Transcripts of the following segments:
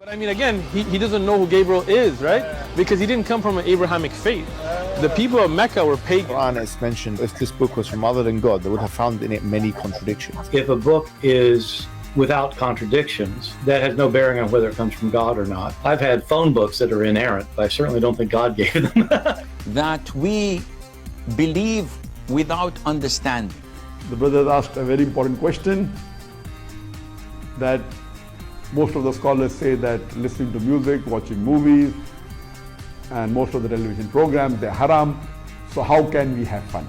I mean, again, he doesn't know who Gabriel is, right? Because he didn't come from an Abrahamic faith. The people of Mecca were pagan. Quran is mentioned, if this book was from other than God, they would have found in it many contradictions. If a book is without contradictions, that has no bearing on whether it comes from God or not. I've had phone books that are inerrant, but I certainly don't think God gave them. That we believe without understanding. The brother asked a very important question, that most of the scholars say that listening to music, watching movies, and most of the television programs, they're haram. So how can we have fun?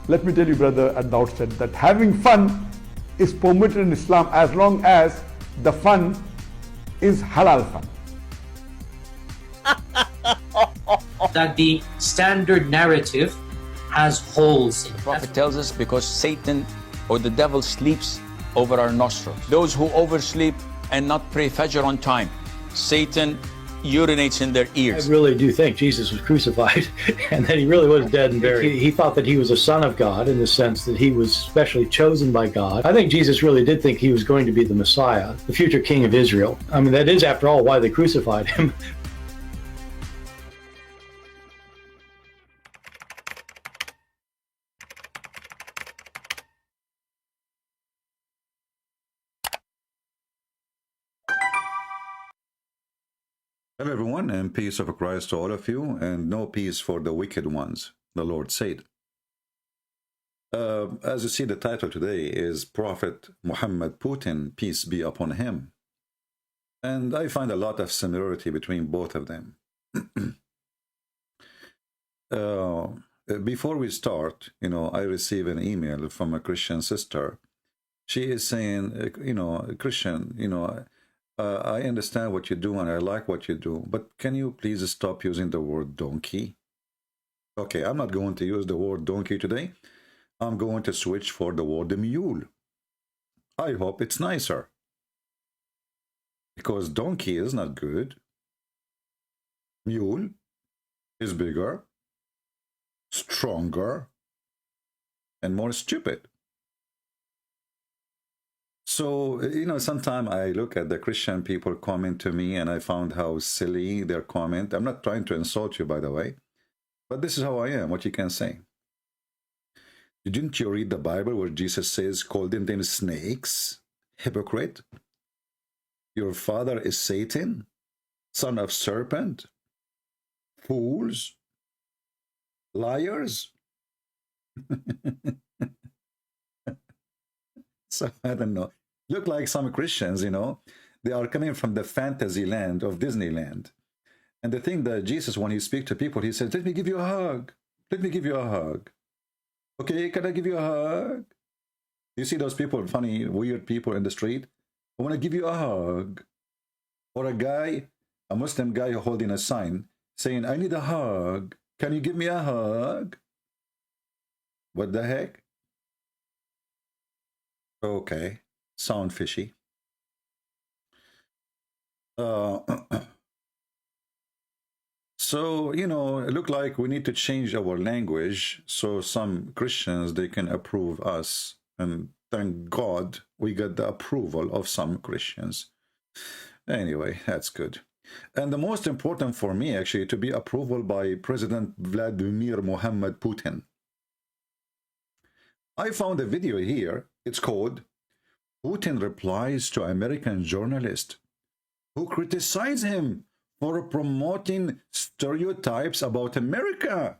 Let me tell you, brother, at the outset, that having fun is permitted in Islam as long as the fun is halal fun. That the standard narrative has holes in it. The Prophet tells us because Satan or the devil sleeps over our nostrils. Those who oversleep and not pray Fajr on time, Satan urinates in their ears. I really do think Jesus was crucified and that he really was dead and buried. He thought that he was a son of God in the sense that he was specially chosen by God. I think Jesus really did think he was going to be the Messiah, the future king of Israel. I mean, that is, after all, why they crucified him. Hello everyone, and peace of Christ to all of you, and no peace for the wicked ones, the Lord said. As you see, the title today is Prophet Muhammad Putin, peace be upon him. And I find a lot of similarity between both of them. Before we start, I receive an email from a Christian sister. She is saying, Christian, I understand what you do and I like what you do, but can you please stop using the word donkey? Okay, I'm not going to use the word donkey today. I'm going to switch for the word mule. I hope it's nicer. Because donkey is not good. Mule is bigger, stronger, and more stupid. So, sometimes I look at the Christian people comment to me and I found how silly their comment. I'm not trying to insult you, by the way, but this is how I am, what you can say. Didn't you read the Bible where Jesus says, called them snakes, hypocrite? Your father is Satan, son of serpent, fools, liars? So, I don't know. Look like some Christians, they are coming from the fantasy land of Disneyland. And the thing that Jesus, when he speaks to people, he says, let me give you a hug. Let me give you a hug. Okay, can I give you a hug? You see those people, funny, weird people in the street? I want to give you a hug. Or a guy, a Muslim guy holding a sign saying, I need a hug. Can you give me a hug? What the heck? Okay, sound fishy. So, it look like we need to change our language so some Christians, they can approve us. And thank God we got the approval of some Christians. Anyway, that's good. And the most important for me, actually, to be approval by President Vladimir Muhammad Putin. I found a video here. It's called Putin Replies to American Journalist Who Criticize Him for Promoting Stereotypes About America.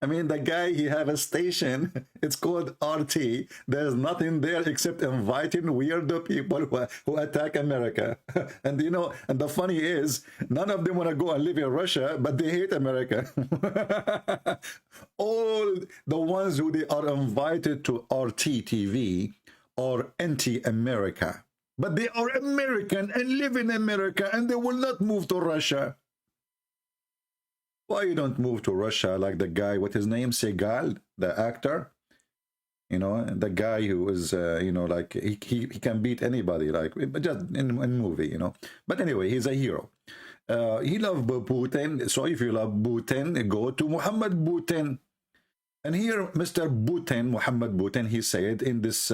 I mean, the guy, he have a station. It's called RT. There's nothing there except inviting weirdo people who attack America. And and the funny is, none of them want to go and live in Russia, but they hate America. All the ones who they are invited to RT TV are anti-America. But they are American and live in America and they will not move to Russia. Why you don't move to Russia like the guy, what his name, Segal, the actor? The guy who is, like he can beat anybody, like just in movie, But anyway, he's a hero. He loves Putin. So if you love Putin, go to Muhammad Putin. And here, Mr. Putin, Muhammad Putin, he said in this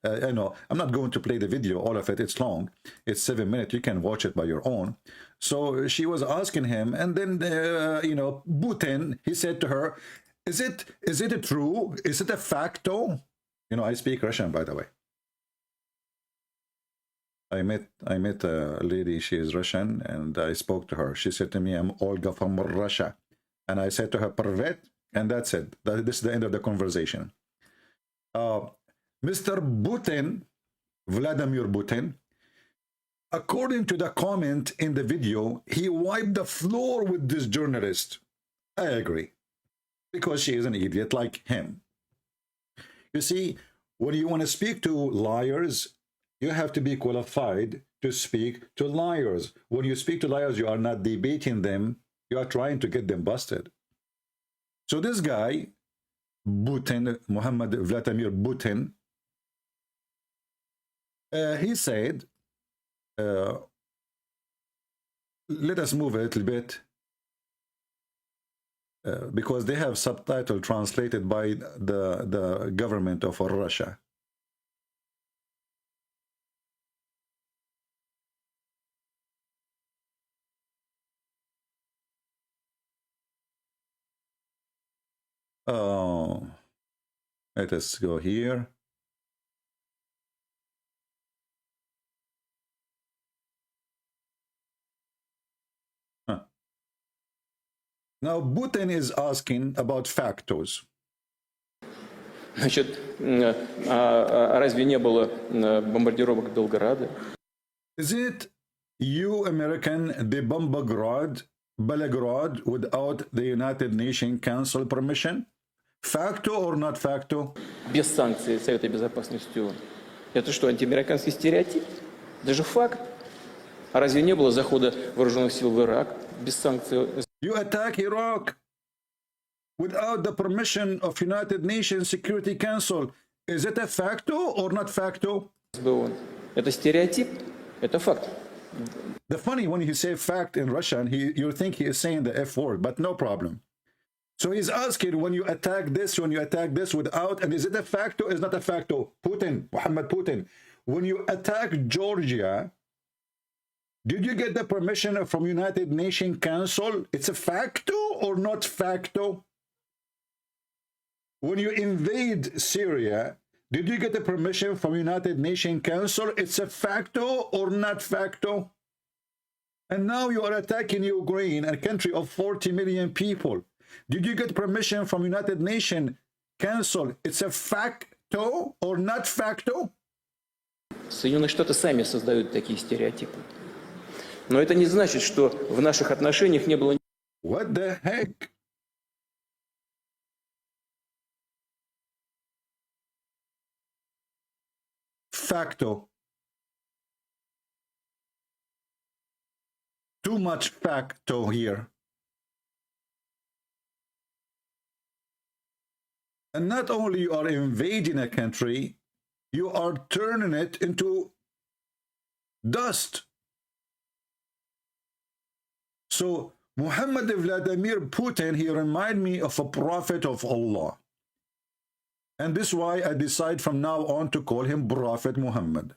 I know I'm not going to play the video, all of it. It's long. It's 7 minutes. You can watch it by your own. So she was asking him, and then you know, Putin, he said to her, "Is it true? Is it a facto?" You know, I speak Russian, by the way. I met a lady. She is Russian, and I spoke to her. She said to me, "I'm Olga from Russia," and I said to her, "Privet," and that's it. This is the end of the conversation. Mr. Putin, Vladimir Putin, according to the comment in the video, he wiped the floor with this journalist. I agree, because she is an idiot like him. You see, when you want to speak to liars, you have to be qualified to speak to liars. When you speak to liars, you are not debating them. You are trying to get them busted. So this guy, Putin, Mohammed Vladimir Putin, he said, let us move a little bit, because they have subtitle translated by the government of Russia. Oh, let us go here. Now, Putin is asking about factors. Значит, разве не было бомбардировок Белграда? Is it you, American, the Belgrade without the United Nations Council permission? Facto or not facto? Без санкций Совета Безопасности ООН. Это что, антиамериканский стереотип? Это же факт. А разве не было захода вооруженных сил в Ирак без санкций? You attack Iraq without the permission of United Nations Security Council. Is it a facto or not facto? Это стереотип? Это факт. The funny, when you say fact in Russian, you think he is saying the F word, but no problem. So he's asking, when you attack this without, and is it a facto? Is not a facto? Putin, Mohammed Putin, when you attack Georgia, did you get the permission from United Nations Council? It's a facto or not facto? When you invade Syria, did you get the permission from United Nations Council? It's a facto or not facto? And now you are attacking Ukraine, a country of 40 million people. Did you get permission from United Nations Council? It's a facto or not facto? Соединенные Штаты сами создают такие стереотипы. Но это не значит, что в наших отношениях не было... What the heck? Facto. Too much facto here. And not only you are invading a country, you are turning it into dust. So Muhammad Vladimir Putin, he remind me of a prophet of Allah. And this is why I decide from now on to call him Prophet Muhammad.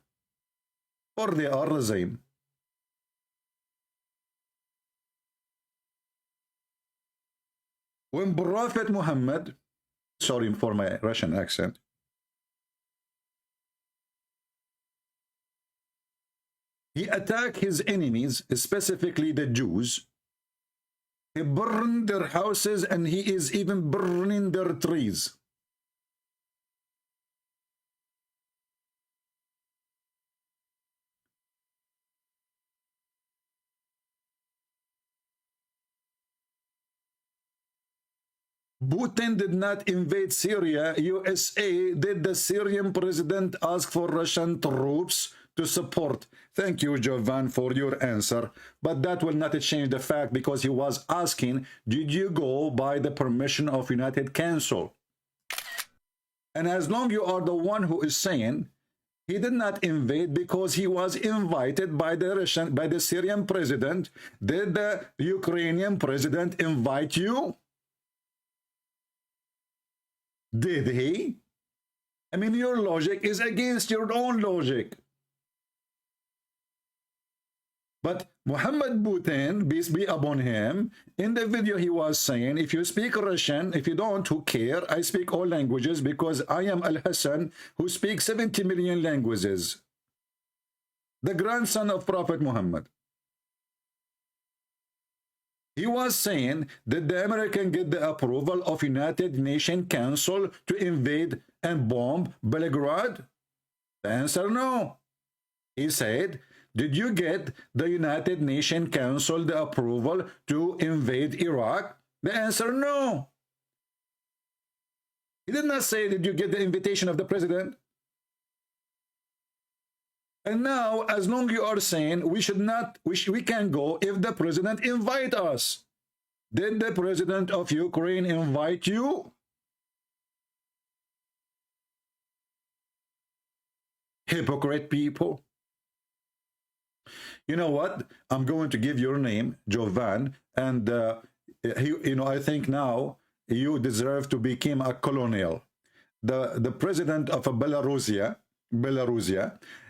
Or they are the same. When Prophet Muhammad, sorry for my Russian accent, he attacked his enemies, specifically the Jews. He burned their houses and he is even burning their trees. Putin did not invade Syria. USA did. The Syrian president ask for Russian troops to support. Thank you, Jovan, for your answer. But that will not change the fact, because he was asking, did you go by the permission of United Council? And as long you are the one who is saying he did not invade because he was invited by the Syrian president, did the Ukrainian president invite you? Did he? I mean, your logic is against your own logic. But Muhammad Putin, peace be upon him, in the video he was saying, if you speak Russian, if you don't, who care? I speak all languages because I am Al-Hassan who speaks 70 million languages. The grandson of Prophet Muhammad. He was saying that the American get the approval of United Nations Council to invade and bomb Belgrade? The answer, no. He said, did you get the United Nations Council the approval to invade Iraq? The answer, no. He did not say, did you get the invitation of the president? And now, as long you are saying we should not, we can go if the president invite us. Did the president of Ukraine invite you? Hypocrite people. You know what? I'm going to give your name, Jovan, and I think now you deserve to become a colonel. The president of Belarusia,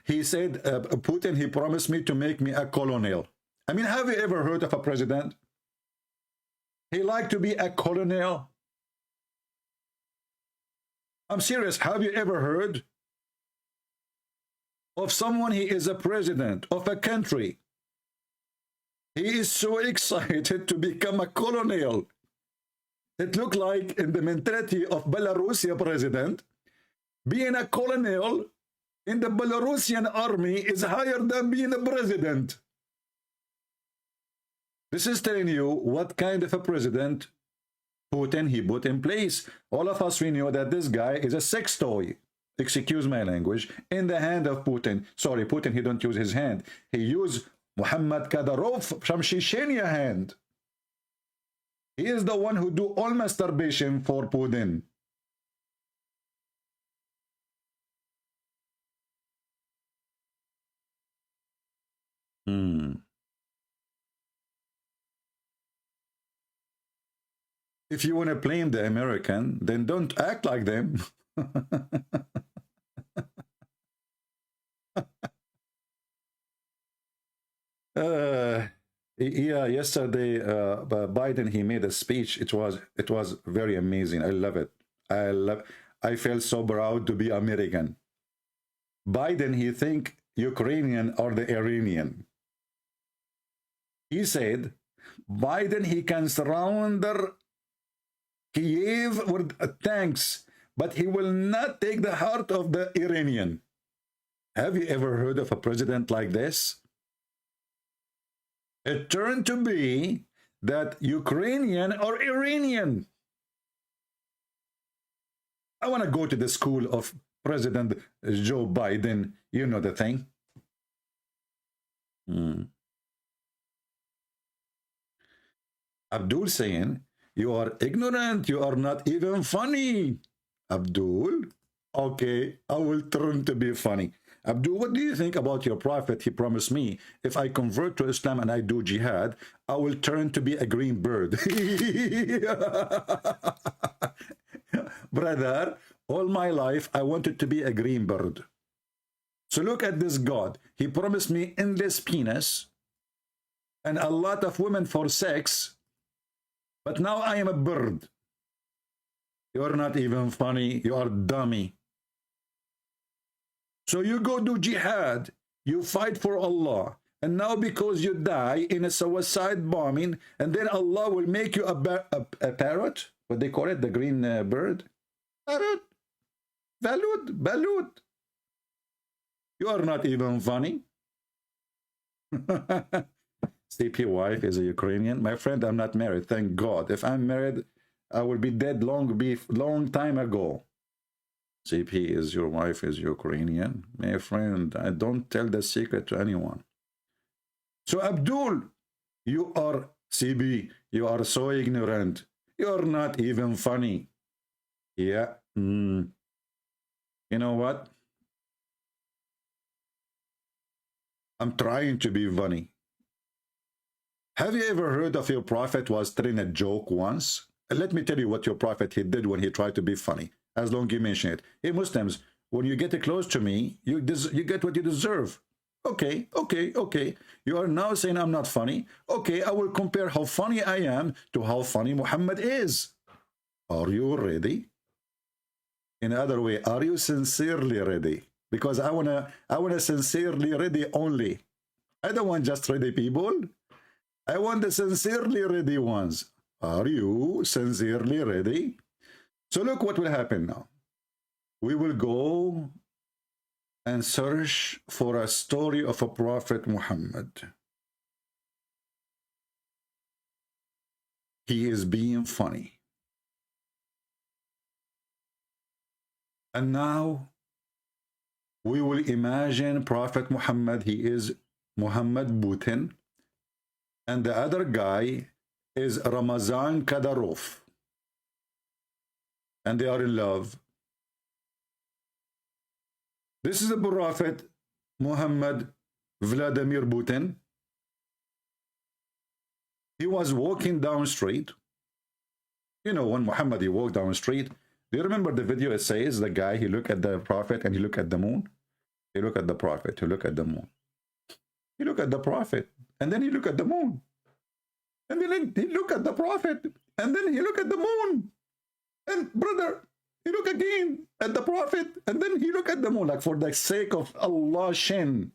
he said, Putin, he promised me to make me a colonel. I mean, have you ever heard of a president? He liked to be a colonel. I'm serious. Have you ever heard of someone, he is a president of a country? He is so excited to become a colonel. It looked like in the mentality of Belarusian president, being a colonel in the Belarusian army is higher than being a president. This is telling you what kind of a president Putin he put in place. All of us, we know that this guy is a sex toy, excuse my language, in the hand of Putin. Sorry, Putin, he don't use his hand. He used Muhammad Kadyrov from Chechnya hand. He is the one who do all masturbation for Putin. If you want to blame the American, then don't act like them. Yeah, yesterday Biden, he made a speech. It was very amazing. I love it. I felt so proud to be American. Biden, he think Ukrainian are the Iranian. He said Biden, he can surround Kiev with tanks, but he will not take the heart of the Iranian. Have you ever heard of a president like this? It turned to be that Ukrainian or Iranian. I want to go to the school of President Joe Biden. You know the thing. Abdul saying, you are ignorant, you are not even funny. Abdul, okay, I will turn to be funny. Abdul, what do you think about your prophet? He promised me, if I convert to Islam and I do jihad, I will turn to be a green bird. Brother, all my life, I wanted to be a green bird. So look at this God. He promised me endless penis and a lot of women for sex. But now I am a bird. You're not even funny. You are dummy. So you go do jihad. You fight for Allah. And now because you die in a suicide bombing, and then Allah will make you a parrot. What they call it? The green bird? Parrot. Balut. You are not even funny. CP wife is a Ukrainian. My friend, I'm not married, thank God. If I'm married, I will be dead long time ago. CP is your wife is Ukrainian. My friend, I don't tell the secret to anyone. So Abdul, you are CB, you are so ignorant. You're not even funny. Yeah. You know what? I'm trying to be funny. Have you ever heard of your prophet was telling a joke once? Let me tell you what your prophet he did when he tried to be funny. As long as you mention it. Hey Muslims, when you get close to me, you get what you deserve. Okay, okay, okay. You are now saying I'm not funny. Okay, I will compare how funny I am to how funny Muhammad is. Are you ready? In other way, are you sincerely ready? Because I wanna sincerely ready only. I don't want just ready people. I want the sincerely ready ones. Are you sincerely ready? So look what will happen now. We will go and search for a story of a Prophet Muhammad. He is being funny. And now we will imagine Prophet Muhammad, he is Muhammad Putin, and the other guy is Ramazan Kadyrov, and they are in love. This is the Prophet Muhammad Vladimir Putin. He was walking down the street. You know, when Muhammad, he walked down the street. Do you remember the video? It says the guy, he looked at the Prophet and he looked at the moon. He looked at the Prophet, he looked at the moon. He looked at the Prophet, and then he looked at the moon. And then he looked at the Prophet, and then he looked at the moon. And brother, he looked again at the Prophet, and then he looked at the moon. Like, for the sake of Allah, Shin,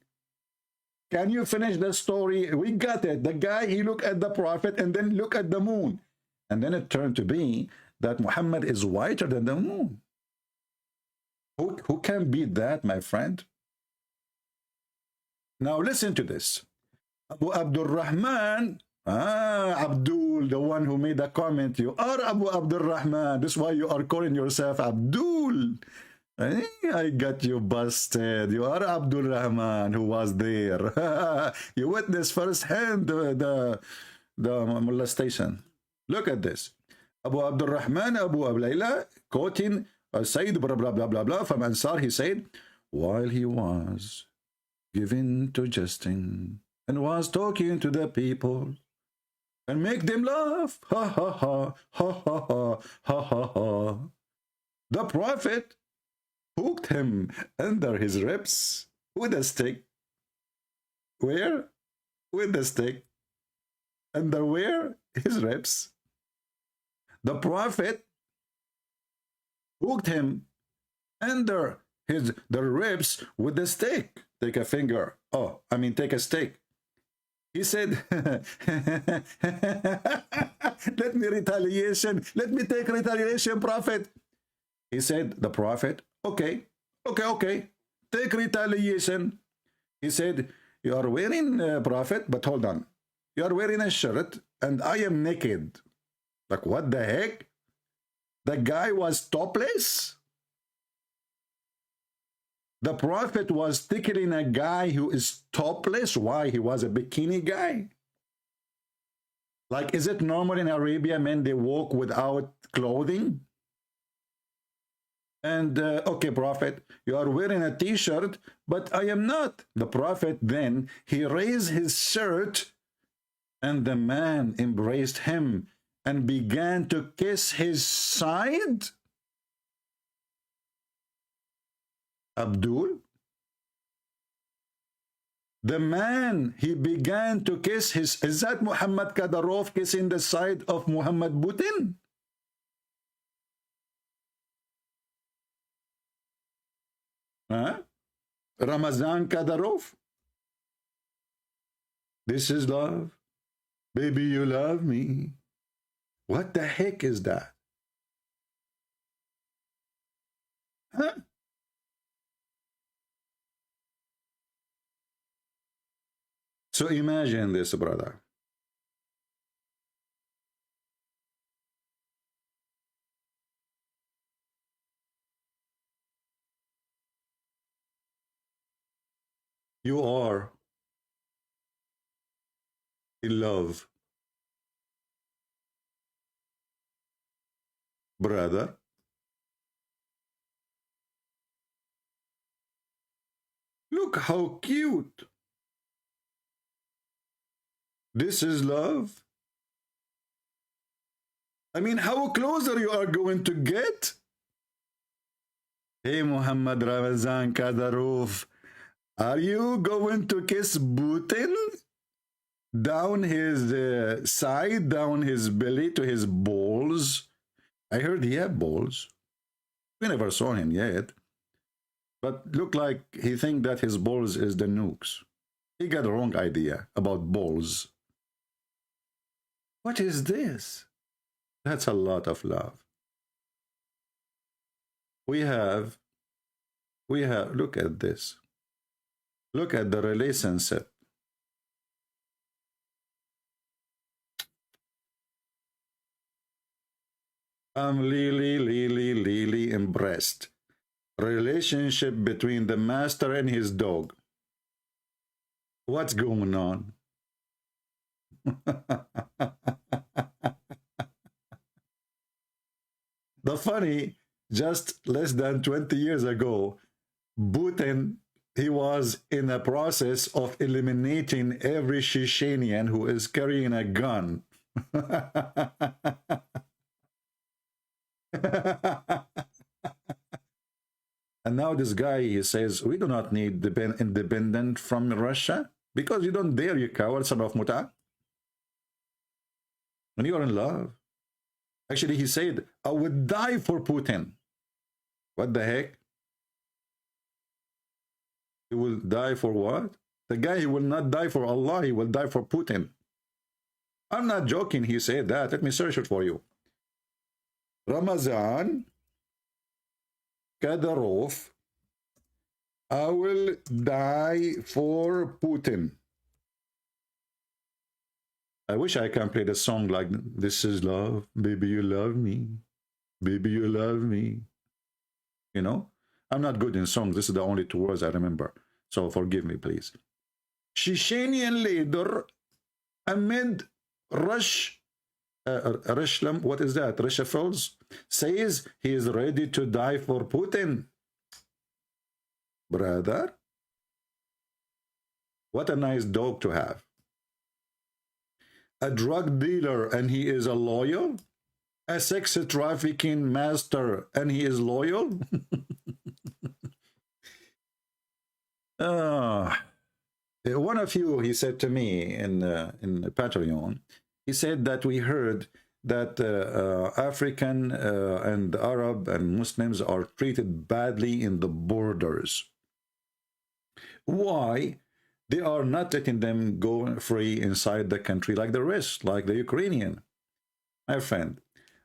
can you finish the story? We got it. The guy, he looked at the Prophet and then looked at the moon. And then it turned to be that Muhammad is whiter than the moon. Who can beat that, my friend? Now listen to this. Abu Abdul Rahman, Abdul, the one who made a comment, you are Abu Abdul Rahman. That's why you are calling yourself Abdul. I got you busted. You are Abdul Rahman who was there. You witnessed firsthand the molestation. Look at this. Abu Abdul Rahman, Abu Ablayla, quoting Sayyid blah blah blah blah blah from Ansar, he said, while he was given to jesting and was talking to the people and make them laugh, ha ha ha ha ha ha ha ha ha, the Prophet hooked him under his ribs with a stick. Where? With the stick. Under where? His ribs. The Prophet hooked him under the ribs with the stick. Take a finger. Oh, I mean, take a stick. He said, let me retaliation. Let me take retaliation, Prophet. He said, the Prophet, okay, take retaliation. He said, you are wearing, Prophet, but hold on. You are wearing a shirt and I am naked. Like, what the heck? The guy was topless? The Prophet was tickling a guy who is topless? Why? He was a bikini guy? Like, is it normal in Arabia, men, they walk without clothing? And, okay, Prophet, you are wearing a t-shirt, but I am not. The Prophet then, he raised his shirt, and the man embraced him and began to kiss his side. Abdul, the man, he began to kiss his, is that Muhammad Kadyrov kissing the side of Muhammad Putin? Huh? Ramazan Kadyrov? This is love. Baby, you love me. What the heck is that? Huh? So imagine this, brother. You are in love, brother. Look how cute. This is love. I mean, how closer you are going to get? Hey, Muhammad Ramazan Kadarov, are you going to kiss Putin? Down his side, down his belly to his balls. I heard he had balls. We never saw him yet. But look like he think that his balls is the nukes. He got the wrong idea about balls. What is this? That's a lot of love. We have, look at this. Look at the relationship. I'm really impressed. Relationship between the master and his dog. What's going on? The funny, just less than 20 years ago, Putin, he was in the process of eliminating every Chechenian who is carrying a gun. And now this guy, he says, we do not need independent from Russia because you don't dare, you coward son of Muta. When you are in love. Actually, he said, I would die for Putin. What the heck? He will die for what? The guy, he will not die for Allah, he will die for Putin. I'm not joking, he said that. Let me search it for you. Ramazan Kadyrov, I will die for Putin. I wish I can play the song like, this is love, baby you love me, baby you love me. You know, I'm not good in songs. This is the only 2 words I remember. So forgive me, please. Chechenian leader Ahmed Rishlam, what is that? Rishafels says he is ready to die for Putin. Brother, what a nice dog to have. A drug dealer and he is a loyal? A sex trafficking master and he is loyal? One of you, he said to me in Patreon, he said that we heard that African and Arab and Muslims are treated badly in the borders. Why? They are not letting them go free inside the country like the rest, like the Ukrainian. My friend,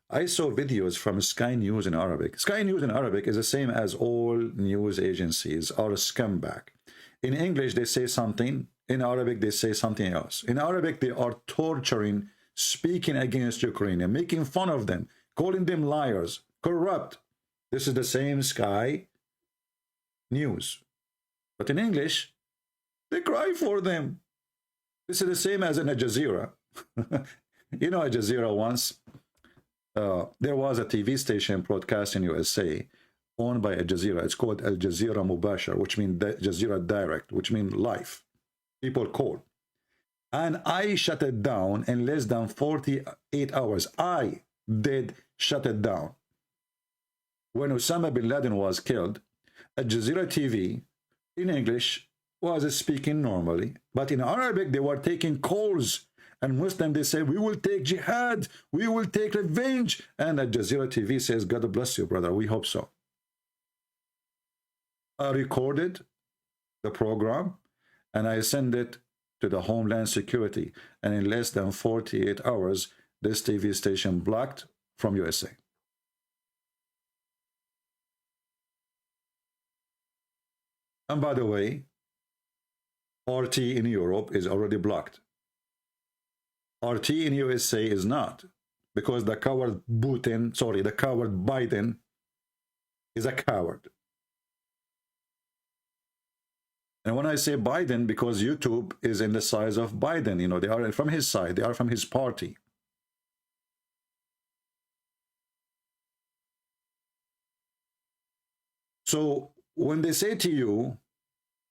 I saw videos from Sky News in Arabic. Sky News in Arabic is the same as all news agencies are a scumbag. In English, they say something. In Arabic, they say something else. In Arabic, they are torturing, speaking against Ukraine, making fun of them, calling them liars, corrupt. This is the same Sky News. But in English, they cry for them. This is the same as in Al Jazeera. You know, Al Jazeera once, there was a TV station broadcast in USA owned by Al Jazeera. It's called Al Jazeera Mubashar, which means Jazeera Direct, which means live. People call. And I shut it down in less than 48 hours. I did shut it down. When Osama bin Laden was killed, Al Jazeera TV in English was speaking normally, but in Arabic they were taking calls, and Muslim they say we will take jihad, we will take revenge, and Al Jazeera TV says God bless you, brother, we hope so. I recorded the program and I sent it to the Homeland Security, and in less than 48 hours this TV station blocked from USA. And by the way, RT in Europe is already blocked. RT in USA is not, because the coward Putin, sorry, the coward Biden is a coward. And when I say Biden, because YouTube is in the size of Biden, you know, they are from his side, they are from his party. So when they say to you,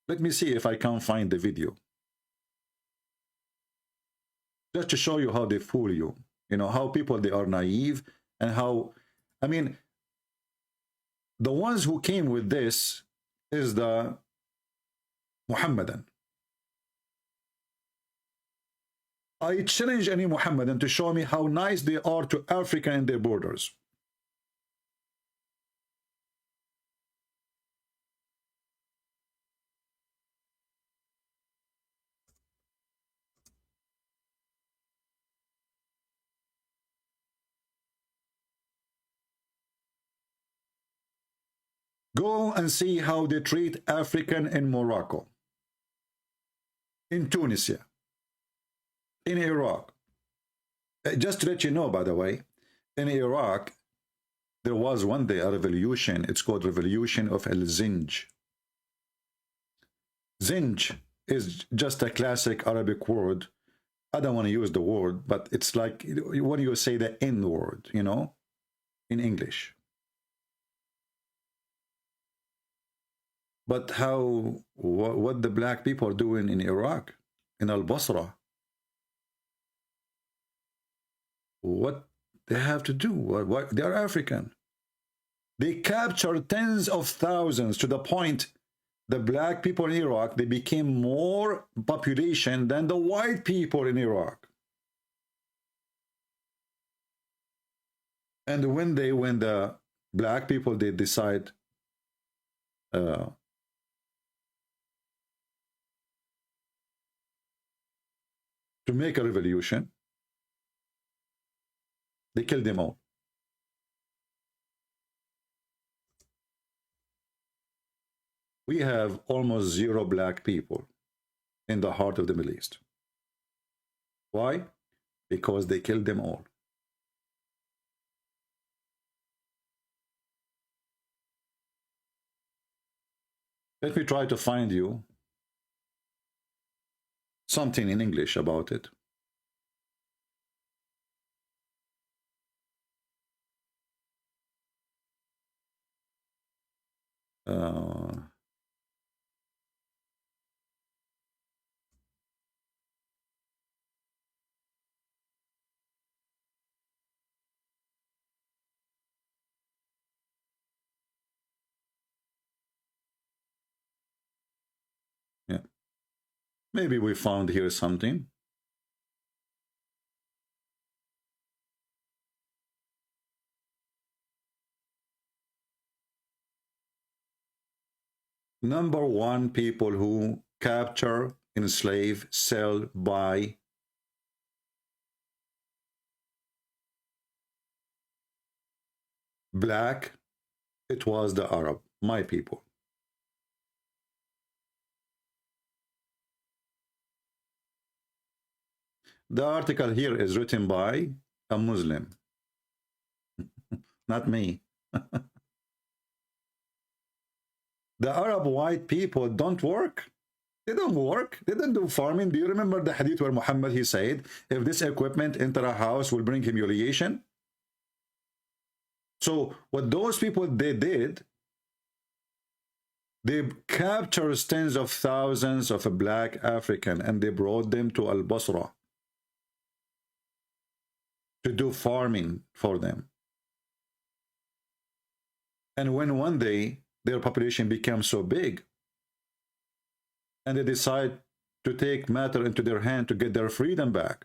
let me see if I can find the video, just to show you how they fool you, you know, how people, they are naive, and how, I mean, the ones who came with this is the Muhammadan. I challenge any Muhammadan to show me how nice they are to Africa and their borders. Go and see how they treat African in Morocco, in Tunisia, in Iraq. Just to let you know, by the way, in Iraq, there was one day a revolution. It's called Revolution of El-Zinj. Zinj is just a classic Arabic word. I don't want to use the word, but it's like when you say the N word, you know, in English. But how, what the black people are doing in Iraq, in Al-Basra, what they have to do, what they are African. They captured tens of thousands to the point the black people in Iraq, they became more population than the white people in Iraq. And when the black people, they decide to make a revolution, they killed them all. We have almost zero black people in the heart of the Middle East. Why? Because they killed them all. Let me try to find you something in English about it. Yeah, maybe we found here something. Number one, people who capture, enslave, sell, buy black, it was the Arab, my people. The article here is written by a Muslim, not me. The Arab white people don't work. They don't work. They don't do farming. Do you remember the hadith where Muhammad, he said, if this equipment enter a house will bring humiliation? So what those people, they did, they captured tens of thousands of a black African and they brought them to Al-Basra to do farming for them. And when one day their population becomes so big and they decide to take matter into their hand to get their freedom back,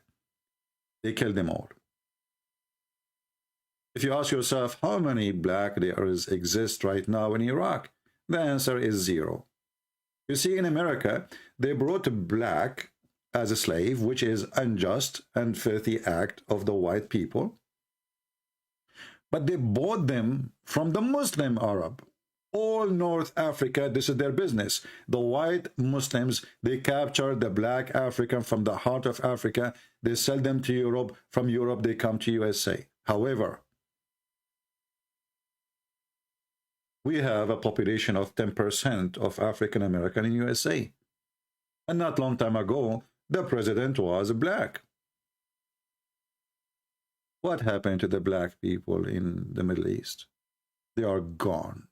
they kill them all. If you ask yourself how many black there exist right now in Iraq, the answer is 0. You see, in America, they brought black as a slave, which is unjust and filthy act of the white people. But they bought them from the Muslim Arab. All North Africa, this is their business. The white Muslims, they capture the black African from the heart of Africa. They sell them to Europe. From Europe, they come to USA. However, we have a population of 10% of African American in USA. And not long time ago, the president was black. What happened to the black people in the Middle East? They are gone.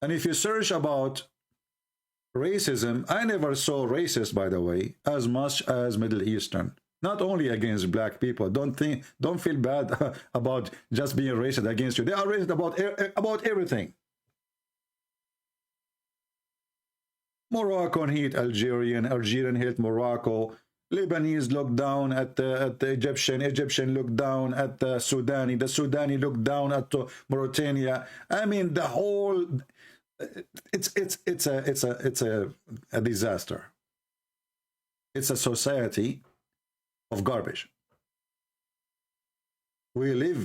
And if you search about racism, I never saw racist, by the way, as much as Middle Eastern. Not only against black people. Don't feel bad about just being racist against you. They are racist about everything. Moroccan hate Algerian hate Morocco. Lebanese look down at the Egyptian look down at the Sudani look down at Mauritania. I mean, the whole it's a disaster. It's a society of garbage. We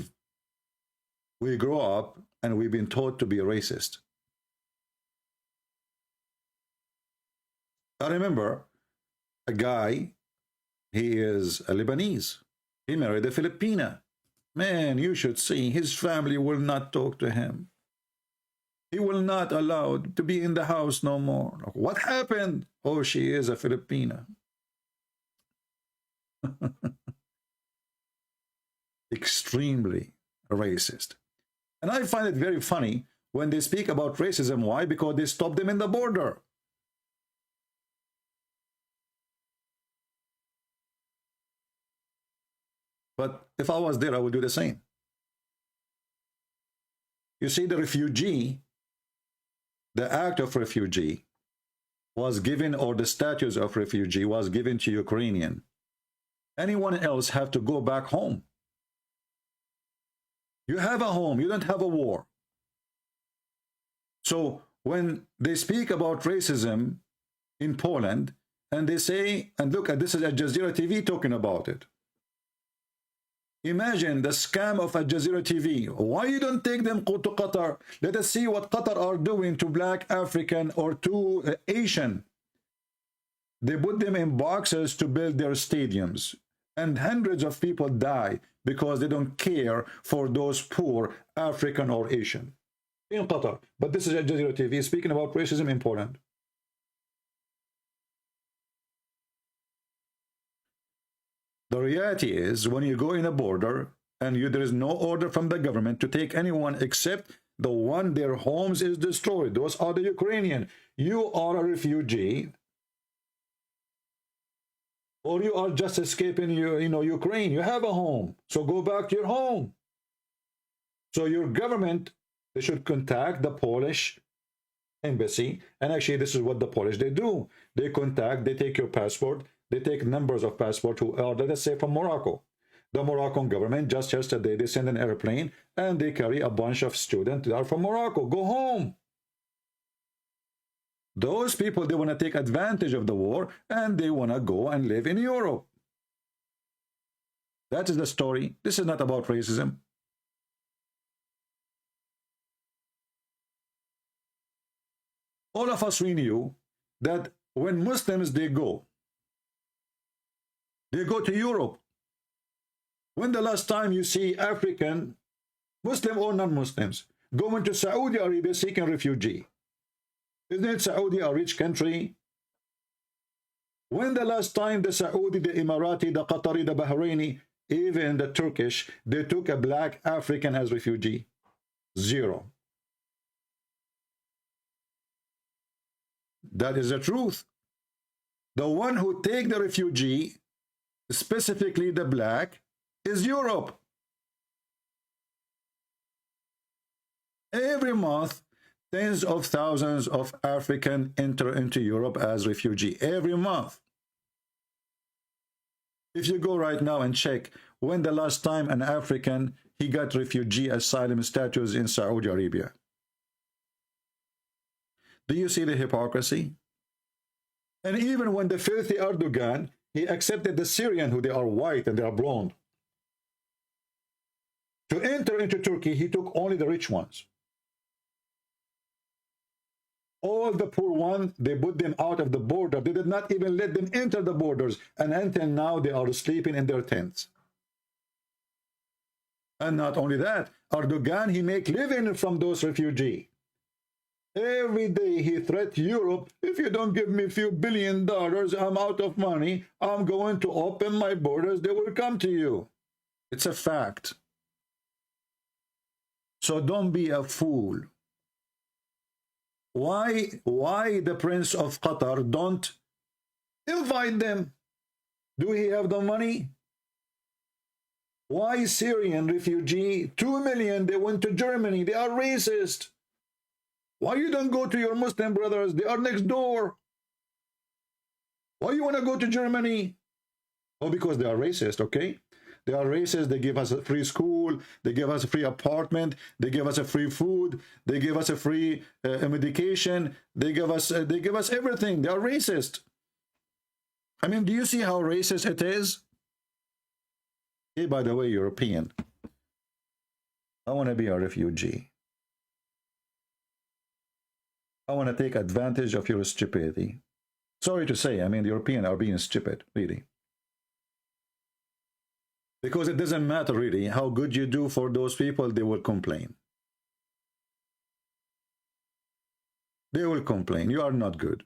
grow up, and we've been taught to be racist. I remember a guy, he is a Lebanese. He married a Filipina. Man, you should see, his family will not talk to him. He will not allow to be in the house no more. What happened? Oh, she is a Filipina. Extremely racist. And I find it very funny when they speak about racism. Why? Because they stop them in the border. But if I was there, I would do the same. You see, the refugee, the act of refugee was given, or the status of refugee was given to Ukrainian. Anyone else have to go back home. You have a home, you don't have a war. So when they speak about racism in Poland, and they say, and look at this, is Al Jazeera TV talking about it. Imagine the scam of Al Jazeera TV. Why you don't take them to Qatar? Let us see what Qatar are doing to black African or to Asian. They put them in boxes to build their stadiums. And hundreds of people die because they don't care for those poor African or Asian in Qatar. But this is Al Jazeera TV speaking about racism in Poland. The reality is, when you go in a border and there is no order from the government to take anyone except the one their homes is destroyed. Those are the Ukrainian. You are a refugee, or you are just escaping Ukraine. You have a home, so go back to your home. So your government, they should contact the Polish embassy, and actually this is what the Polish they do. They take your passport. They take numbers of passports who are, let us say, from Morocco. The Moroccan government, just yesterday, they send an airplane and they carry a bunch of students that are from Morocco. Go home. Those people, they want to take advantage of the war and they want to go and live in Europe. That is the story. This is not about racism. All of us, we knew that when Muslims, they go to Europe. When the last time you see African, Muslim or non-Muslims, going to Saudi Arabia seeking refugee? Isn't it Saudi a rich country? When the last time the Saudi, the Emirati, the Qatari, the Bahraini, even the Turkish, they took a black African as refugee? Zero. That is the truth. The one who take the refugee, specifically the black, is Europe. Every month, tens of thousands of Africans enter into Europe as refugee. Every month. If you go right now and check when the last time an African, he got refugee asylum status in Saudi Arabia. Do you see the hypocrisy? And even when the filthy Erdogan, he accepted the Syrian, who they are white and they are blonde. To enter into Turkey, he took only the rich ones. All the poor ones, they put them out of the border. They did not even let them enter the borders. And until now, they are sleeping in their tents. And not only that, Erdogan, he make living from those refugees. Every day he threats Europe, if you don't give me a few $1 billion, I'm out of money, I'm going to open my borders, they will come to you. It's a fact. So don't be a fool. Why the Prince of Qatar don't invite them? Do he have the money? Why Syrian refugee, 2 million, they went to Germany, they are racist. Why you don't go to your Muslim brothers? They are next door. Why you want to go to Germany? Oh, because they are racist, okay? They are racist. They give us a free school. They give us a free apartment. They give us a free food. They give us a free medication. They give us everything. They are racist. I mean, do you see how racist it is? Hey, by the way, European, I want to be a refugee. I want to take advantage of your stupidity. Sorry to say, I mean, the Europeans are being stupid, really. Because it doesn't matter, really, how good you do for those people, they will complain. They will complain. You are not good.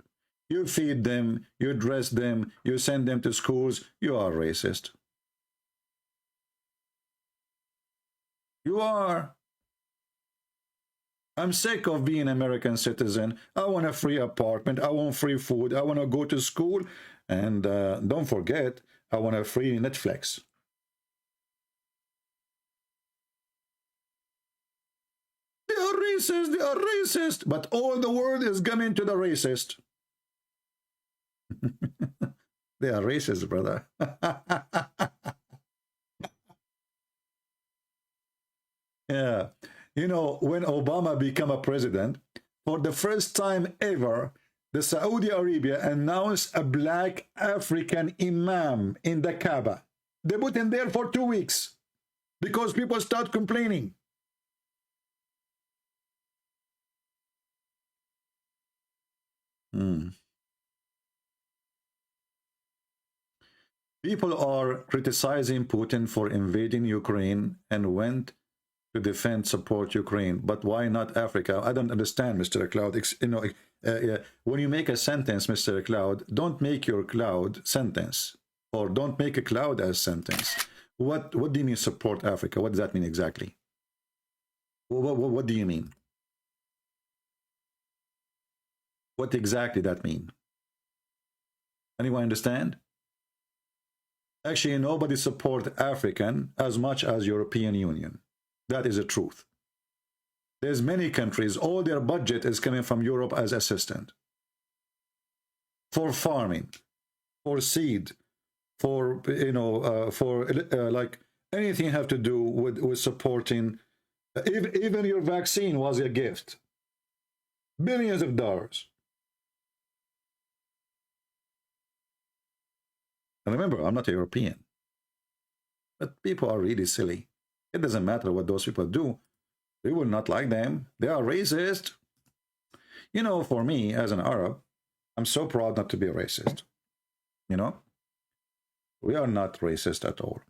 You feed them, you dress them, you send them to schools, you are racist. You are. I'm sick of being an American citizen. I want a free apartment. I want free food. I want to go to school. And don't forget, I want a free Netflix. They are racist. They are racist. But all the world is coming to the racist. They are racist, brother. Yeah. You know, when Obama became a president, for the first time ever, the Saudi Arabia announced a black African imam in the Kaaba. They put him there for 2 weeks because people start complaining. People are criticizing Putin for invading Ukraine and went to defend, support Ukraine, but why not Africa? I don't understand, Mr. Cloud. You know, when you make a sentence, Mr. Cloud, don't make your cloud sentence, or don't make a cloud as sentence. What do you mean support Africa? What does that mean exactly? What do you mean? What exactly that mean? Anyone understand? Actually, nobody support African as much as European Union. That is the truth. There's many countries, all their budget is coming from Europe as assistant. For farming, for seed, for, you know, like anything have to do with supporting. Even your vaccine was a gift. Billions of dollars. And remember, I'm not a European. But people are really silly. It doesn't matter what those people do. We will not like them. They are racist. You know, for me, as an Arab, I'm so proud not to be a racist. You know? We are not racist at all.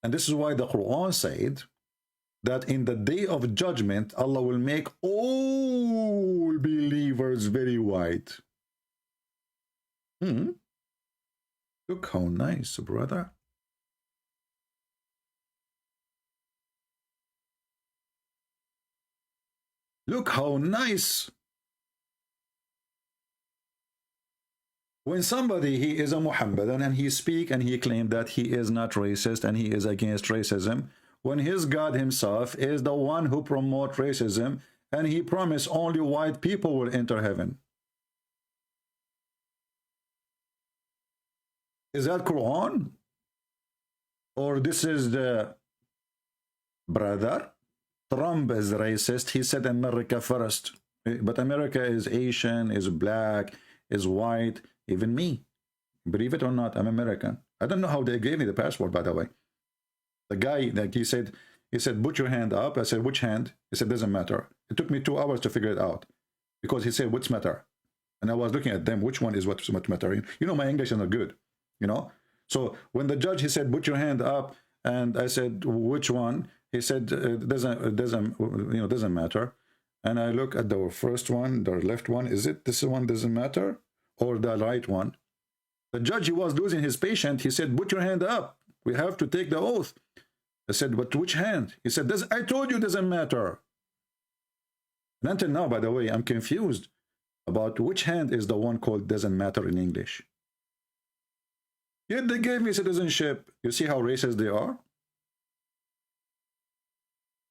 And this is why the Quran said that in the day of judgment, Allah will make all believers very white. Look how nice, brother. Look how nice. When somebody, he is a Muhammadan and he speak and he claim that he is not racist and he is against racism, when his God himself is the one who promote racism and he promised only white people will enter heaven. Is that Quran? Or this is the brother? Trump is racist. He said America first. But America is Asian, is black, is white, even me. Believe it or not, I'm American. I don't know how they gave me the passport, by the way. The guy, like he said, put your hand up. I said, which hand? He said, doesn't matter. It took me 2 hours to figure it out. Because he said, what's matter? And I was looking at them, which one is what's matter? You know, my English is not good, you know? So when the judge, he said, put your hand up. And I said, which one? He said, it doesn't matter. And I look at the first one, the left one. Is it this one doesn't matter? Or the right one? The judge, he was losing his patience. He said, put your hand up. We have to take the oath. I said, but which hand? He said, I told you it doesn't matter. And until now, by the way, I'm confused about which hand is the one called doesn't matter in English. Yet they gave me citizenship. You see how racist they are?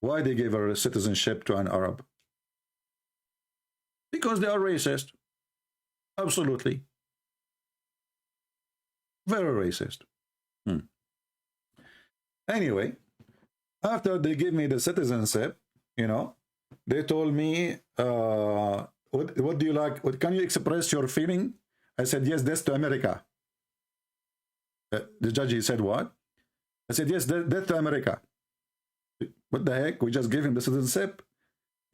Why they gave a citizenship to an Arab? Because they are racist. Absolutely. Very racist. Anyway, after they give me the citizenship, you know, they told me, what do you like? Can you express your feeling? I said, yes, that's to America. The judge, he said, what? I said, yes, that's to America. What the heck? We just gave him the citizenship.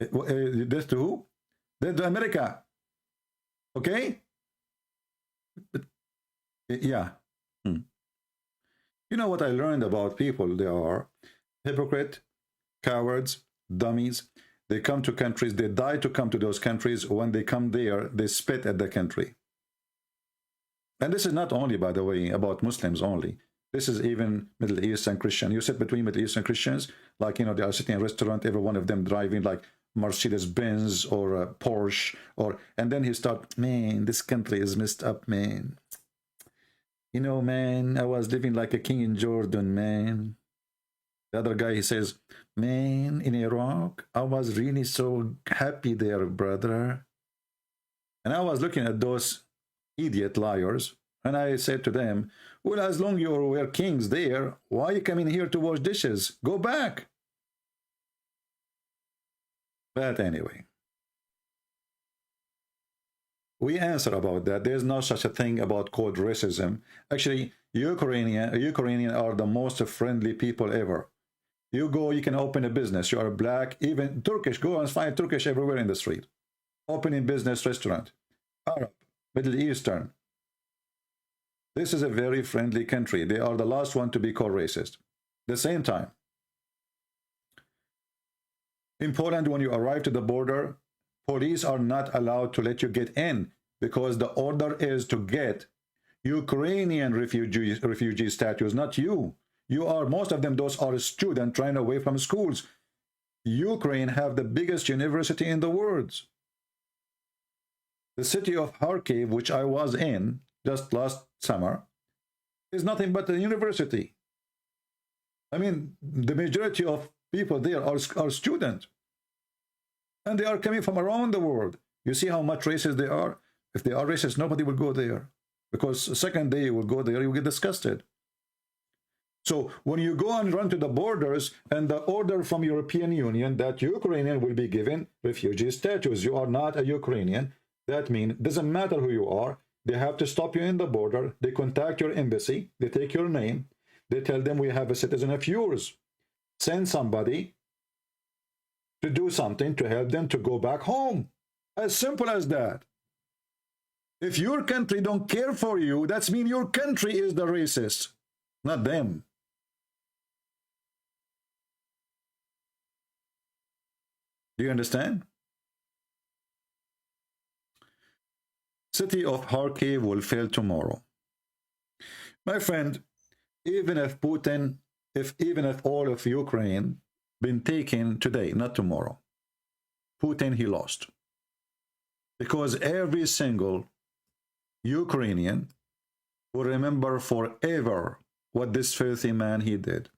That's to who? That's to America. Okay? But, yeah. You know what I learned about people? They are hypocrite, cowards, dummies. They come to countries, they die to come to those countries. When they come there, they spit at the country. And this is not only, by the way, about Muslims only. This is even Middle Eastern Christian. You sit between Middle Eastern Christians, like, you know, they are sitting in a restaurant, every one of them driving like Mercedes-Benz or a Porsche, and then he start, man, this country is messed up, man. You know, man, I was living like a king in Jordan, man. The other guy, he says, man, in Iraq, I was really so happy there, brother. And I was looking at those idiot liars, and I said to them, well, as long as you were kings there, why are you coming here to wash dishes? Go back. But anyway, we answer about that. There's no such a thing about called racism. Actually, Ukrainian are the most friendly people ever. You go, you can open a business. You are black, even Turkish. Go and find Turkish everywhere in the street. Opening business, restaurant. Arab, Middle Eastern. This is a very friendly country. They are the last one to be called racist. At the same time, in Poland, when you arrive to the border, police are not allowed to let you get in because the order is to get Ukrainian refugee status, not you. You are, most of them, those are students trying away from schools. Ukraine have the biggest university in the world. The city of Kharkiv, which I was in just last summer, is nothing but a university. I mean, the majority of people there are students. And they are coming from around the world. You see how much racist they are? If they are racist, nobody will go there. Because the second day you will go there, you will get disgusted. So when you go and run to the borders and the order from European Union that Ukrainian will be given refugee status, you are not a Ukrainian. That means it doesn't matter who you are. They have to stop you in the border. They contact your embassy. They take your name. They tell them we have a citizen of yours. Send somebody to do something to help them to go back home. As simple as that. If your country don't care for you, that means your country is the racist, not them. Do you understand? City of Kharkiv will fail tomorrow. My friend, even if Putin, even if all of Ukraine been taken today, not tomorrow, Putin, he lost. Because every single Ukrainian will remember forever what this filthy man he did.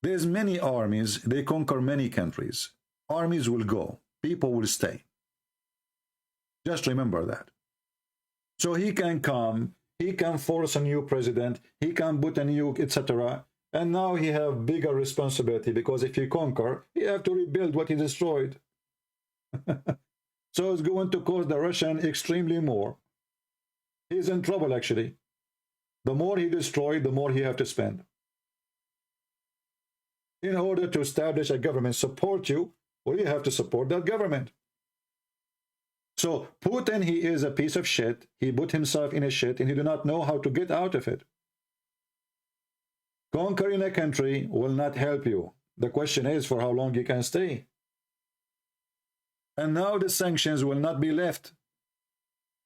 There's many armies, they conquer many countries. Armies will go, people will stay. Just remember that. So he can come, he can force a new president, he can put a new, etc. And now he have bigger responsibility because if he conquer, he have to rebuild what he destroyed. So it's going to cost the Russian extremely more. He's in trouble actually. The more he destroyed, the more he have to spend. In order to establish a government, support you, well, you have to support that government. So Putin, he is a piece of shit. He put himself in a shit and he do not know how to get out of it. Conquering a country will not help you. The question is for how long you can stay. And now the sanctions will not be left.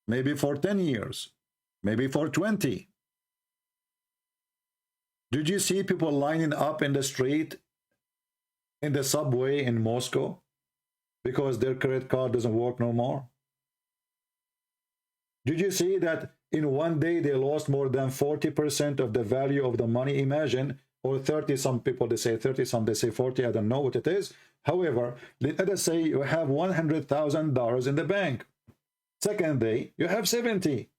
Maybe for 10 years. Maybe for 20. Did you see people lining up in the street, in the subway in Moscow, because their credit card doesn't work no more? Did you see that In one day, they lost more than 40% of the value of the money. Imagine, or 30, some people, they say 30, some they say 40, I don't know what it is. However, let us say you have $100,000 in the bank. Second day, you have 70.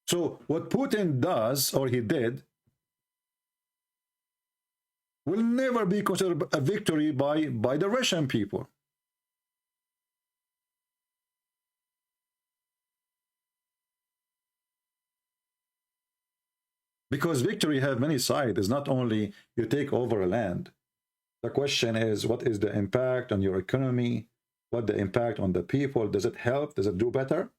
So what Putin does, or he did, will never be considered a victory by the Russian people. Because victory have many sides. It's not only you take over a land. The question is, what is the impact on your economy? What the impact on the people? Does it help? Does it do better?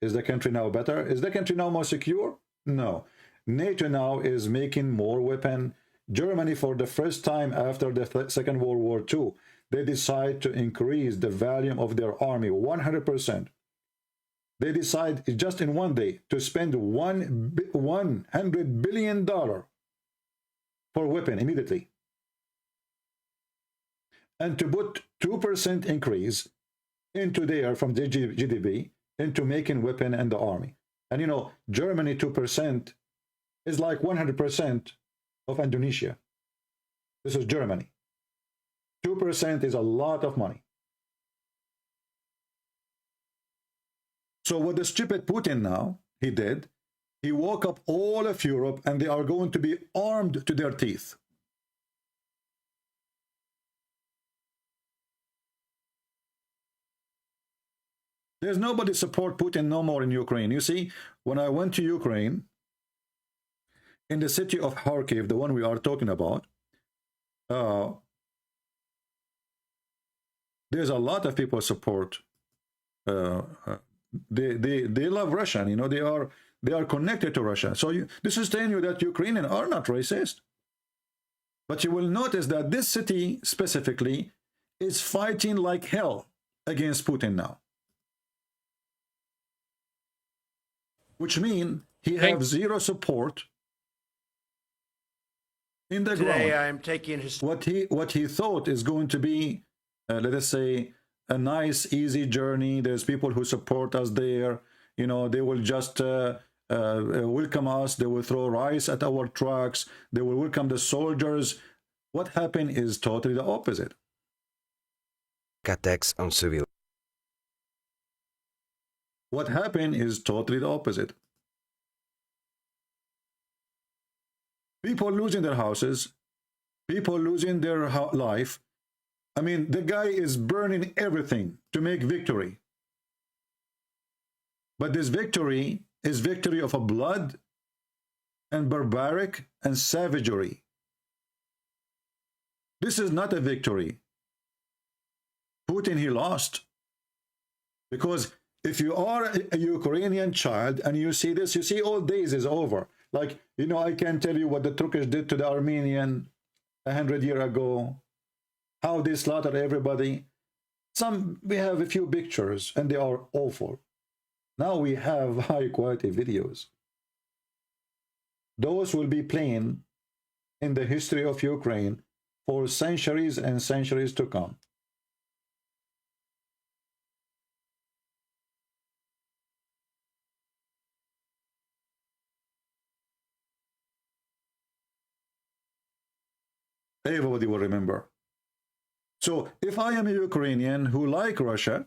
Is the country now better? Is the country now more secure? No. NATO now is making more weapons. Germany, for the first time after the Second World War II, they decide to increase the volume of their army 100%. They decide just in one day to spend $100 billion for weapon immediately. And to put 2% increase into there from the GDP into making weapon and the army. And you know, Germany 2% is like 100% of Indonesia. This is Germany. 2% is a lot of money. So what the stupid Putin now, he did, he woke up all of Europe and they are going to be armed to their teeth. There's nobody support Putin no more in Ukraine. You see, when I went to Ukraine, in the city of Kharkiv, the one we are talking about, there's a lot of people support. They love Russian. You know, they are connected to Russia. So this is telling you that Ukrainians are not racist. But you will notice that this city specifically is fighting like hell against Putin now. Which means he has zero support in the ground. Today I'm taking his... What he thought is going to be, let us say, a nice, easy journey. There's people who support us there. You know, they will just welcome us. They will throw rice at our trucks. They will welcome the soldiers. What happened is totally the opposite. Attacks on civil. What happened is totally the opposite. People losing their houses, people losing their life. I mean, the guy is burning everything to make victory. But this victory is victory of a blood and barbaric and savagery. This is not a victory. Putin, he lost. Because if you are a Ukrainian child and you see this, you see all days is over. Like, you know, I can tell you what the Turkish did to the Armenian 100 years ago, how they slaughtered everybody. We have a few pictures and they are awful. Now we have high quality videos. Those will be playing in the history of Ukraine for centuries and centuries to come. Everybody will remember. So if I am a Ukrainian who like Russia,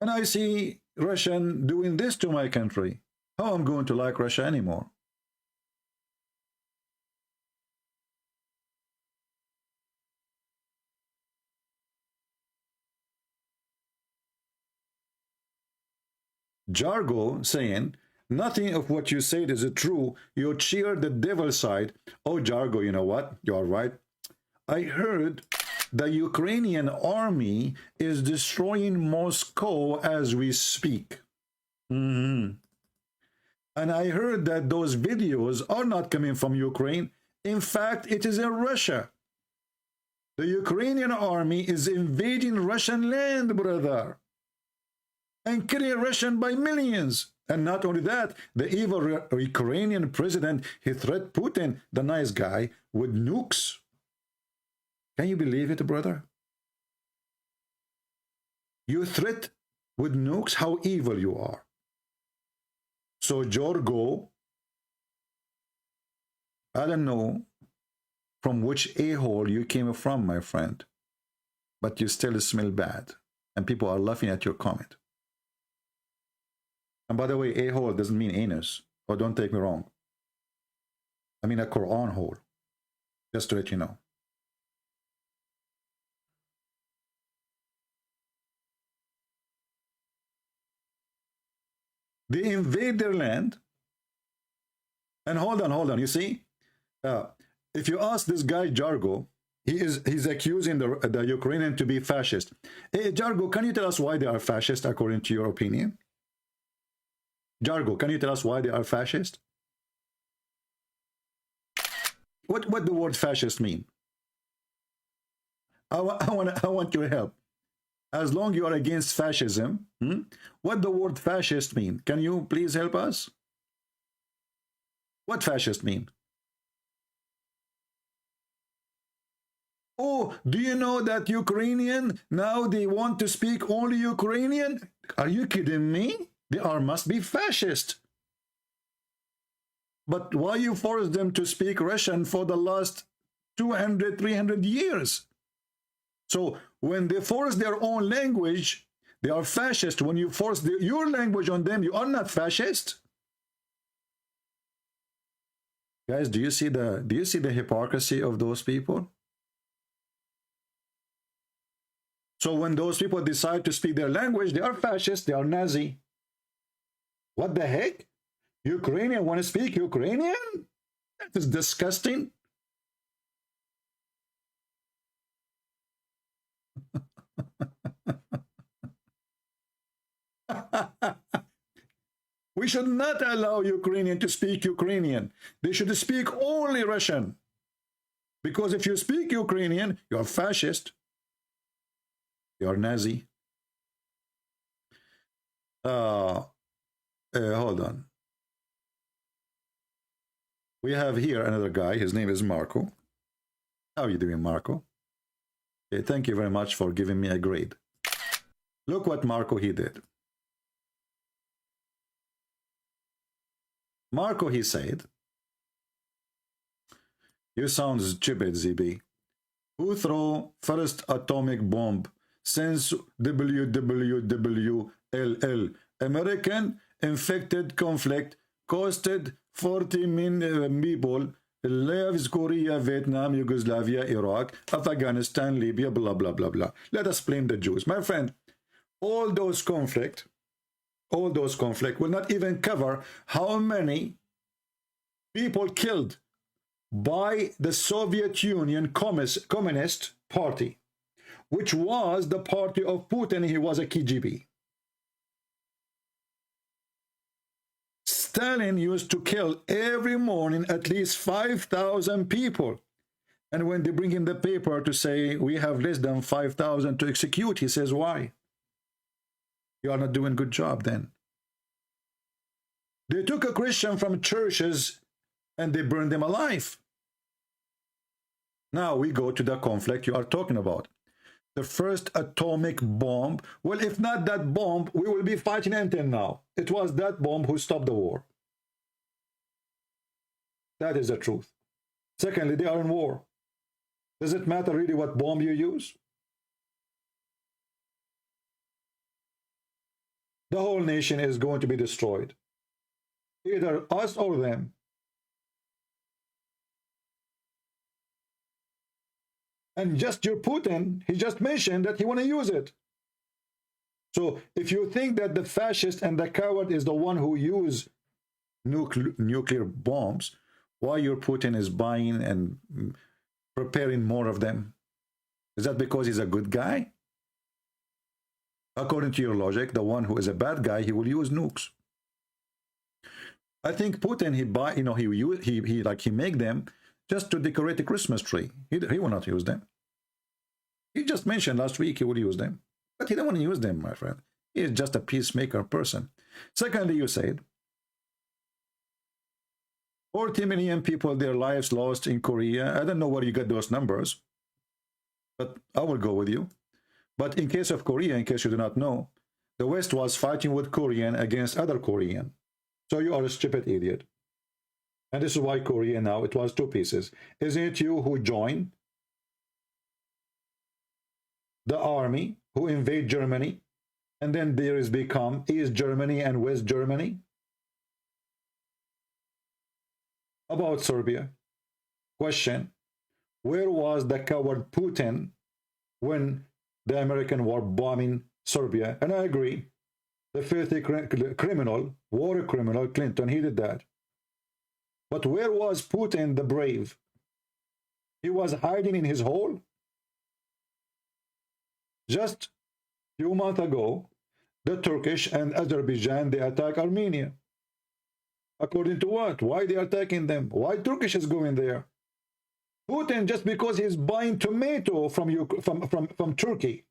and I see Russian doing this to my country, how am I going to like Russia anymore? Jargo saying, nothing of what you said is true. You cheer the devil's side. Oh, Jargo, you know what? You are right. I heard the Ukrainian army is destroying Moscow as we speak. And I heard that those videos are not coming from Ukraine. In fact, it is in Russia. The Ukrainian army is invading Russian land, brother, and killing Russian by millions. And not only that, the evil Ukrainian president, he threatened Putin, the nice guy, with nukes. Can you believe it, brother? You threat with nukes how evil you are. So Jorgo, I don't know from which a-hole you came from, my friend, but you still smell bad, and people are laughing at your comment. And by the way, a-hole doesn't mean anus, or don't take me wrong. I mean a Quran hole, just to let you know. They invade their land, and hold on, you see, if you ask this guy Jargo, he's accusing the Ukrainian to be fascist. Hey, Jargo, can you tell us why they are fascist according to your opinion? Jargo, can you tell us why they are fascist? What the word fascist mean? I want your help. As long you are against fascism, what the word fascist mean? Can you please help us? What fascist mean? Oh, do you know that Ukrainian, now they want to speak only Ukrainian? Are you kidding me? They must be fascist. But why you force them to speak Russian for the last 200, 300 years? So when they force their own language, they are fascist. When you force your language on them, you are not fascist. Guys, do you see the hypocrisy of those people? So when those people decide to speak their language, they are fascist, they are Nazi. What the heck? Ukrainian want to speak Ukrainian? That is disgusting. We should not allow Ukrainian to speak Ukrainian. They should speak only Russian. Because if you speak Ukrainian, you are fascist. You are Nazi. Hold on. We have here another guy. His name is Marco. How are you doing, Marco? Okay, thank you very much for giving me a grade. Look what Marco he did. Marco, he said, you sound stupid, ZB. Who threw first atomic bomb since WWWLL? American infected conflict costed 40 million people lives, Korea, Vietnam, Yugoslavia, Iraq, Afghanistan, Libya, blah, blah, blah, blah. Let us blame the Jews. My friend, all those conflict will not even cover how many people killed by the Soviet Union Communist Party, which was the party of Putin. He was a KGB. Stalin used to kill every morning at least 5,000 people. And when they bring him the paper to say, we have less than 5,000 to execute, he says, why? You are not doing a good job then. They took a Christian from churches and they burned them alive. Now we go to the conflict you are talking about. The first atomic bomb. Well, if not that bomb, we will be fighting until now. It was that bomb who stopped the war. That is the truth. Secondly, they are in war. Does it matter really what bomb you use? The whole nation is going to be destroyed. Either us or them. And just your Putin, he just mentioned that he want to use it. So if you think that the fascist and the coward is the one who use nuclear bombs, why your Putin is buying and preparing more of them? Is that because he's a good guy? According to your logic, the one who is a bad guy, he will use nukes. I think Putin, he make them just to decorate the Christmas tree. He will not use them. He just mentioned last week he would use them. But he don't want to use them, my friend. He is just a peacemaker person. Secondly, you said 40 million people, their lives lost in Korea. I don't know where you got those numbers, but I will go with you. But in case of Korea, in case you do not know, the West was fighting with Korean against other Korean. So you are a stupid idiot. And this is why Korea now, it was two pieces. Isn't it you who joined the army, who invade Germany, and then there is become East Germany and West Germany? About Serbia, question, where was the coward Putin when the American were bombing Serbia? And I agree, the filthy criminal, war criminal, Clinton, he did that. But where was Putin the brave? He was hiding in his hole. Just a few months ago, the Turkish and Azerbaijan, they attack Armenia. According to what? Why they are attacking them? Why Turkish is going there? Putin, just because he's buying tomato from Turkey.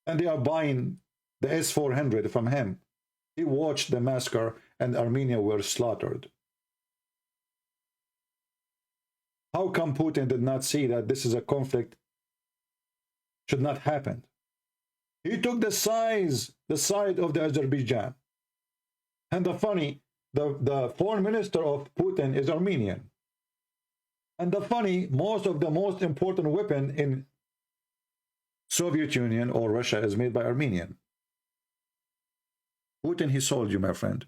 And they are buying the S-400 from him. He watched the massacre and Armenia were slaughtered. How come Putin did not see that this is a conflict should not happen? He took the side of the Azerbaijan. And the foreign minister of Putin is Armenian. And most of the most important weapon in Soviet Union or Russia is made by Armenian. Putin, he sold you, my friend.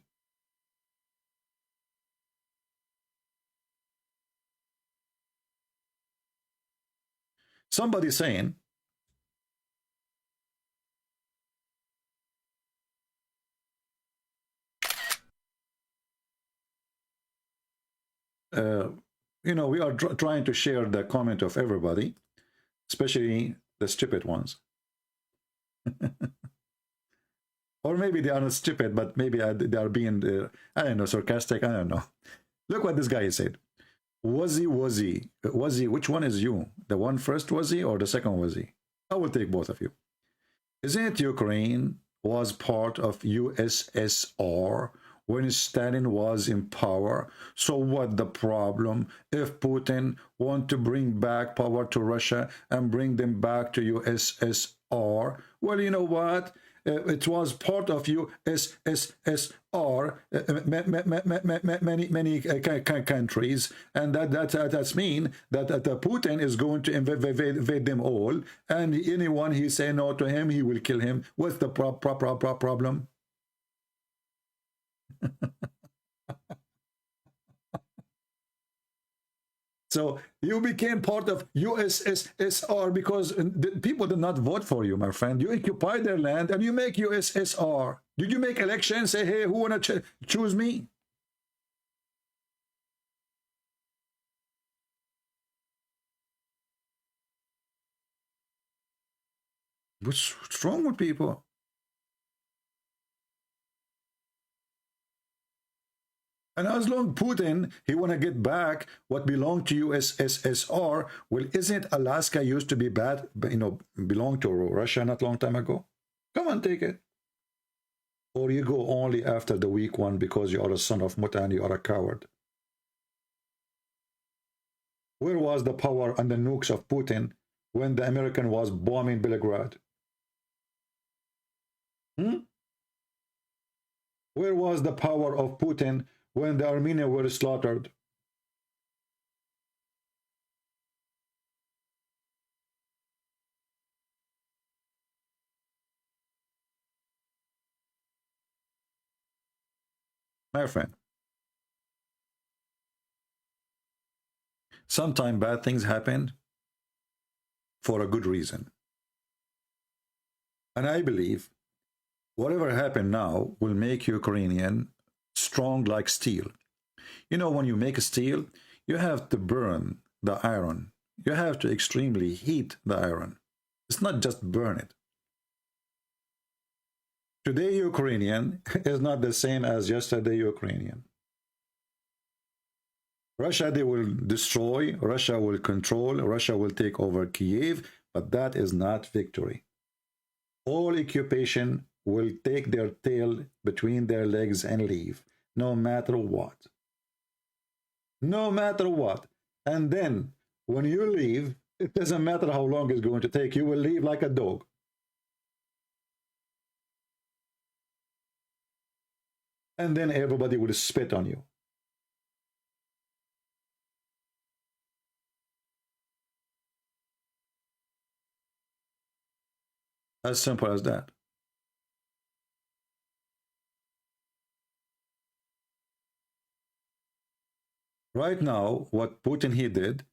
Somebody saying, you know, we are trying to share the comment of everybody, especially the stupid ones. Or maybe they are not stupid, but maybe they are being, I don't know, sarcastic. I don't know. Look what this guy said. Was he, which one is you? The one first was he or the second was he? I will take both of you. Isn't it Ukraine was part of USSR when Stalin was in power? So what the problem if Putin want to bring back power to Russia and bring them back to USSR? Well, you know what? It was part of USSR, many countries, and that's mean that Putin is going to invade them all, and anyone he say no to him, he will kill him. What's the problem? So you became part of USSR because the people did not vote for you, my friend. You occupy their land and you make USSR. Did you make elections? Say, hey, who wanna choose me? What's wrong with people? And as long Putin, he want to get back what belonged to USSR, well, isn't Alaska used to be bad, you know, belonged to Russia not long time ago? Come on, take it. Or you go only after the weak one because you are a son of Mutan, you are a coward. Where was the power and the nukes of Putin when the American was bombing Belgrade? Where was the power of Putin when the Armenians were slaughtered? My friend, sometimes bad things happen for a good reason. And I believe whatever happened now will make Ukrainian strong like steel. You know, when you make steel, you have to burn the iron. You have to extremely heat the iron. It's not just burn it. Today Ukrainian is not the same as yesterday Ukrainian. Russia, they will destroy, Russia will control, Russia will take over Kiev, but that is not victory. All occupation will take their tail between their legs and leave, no matter what. No matter what. And then, when you leave, It doesn't matter how long it's going to take. You will leave like a dog. And then everybody will spit on you. As simple as that. Right now, what Putin he did,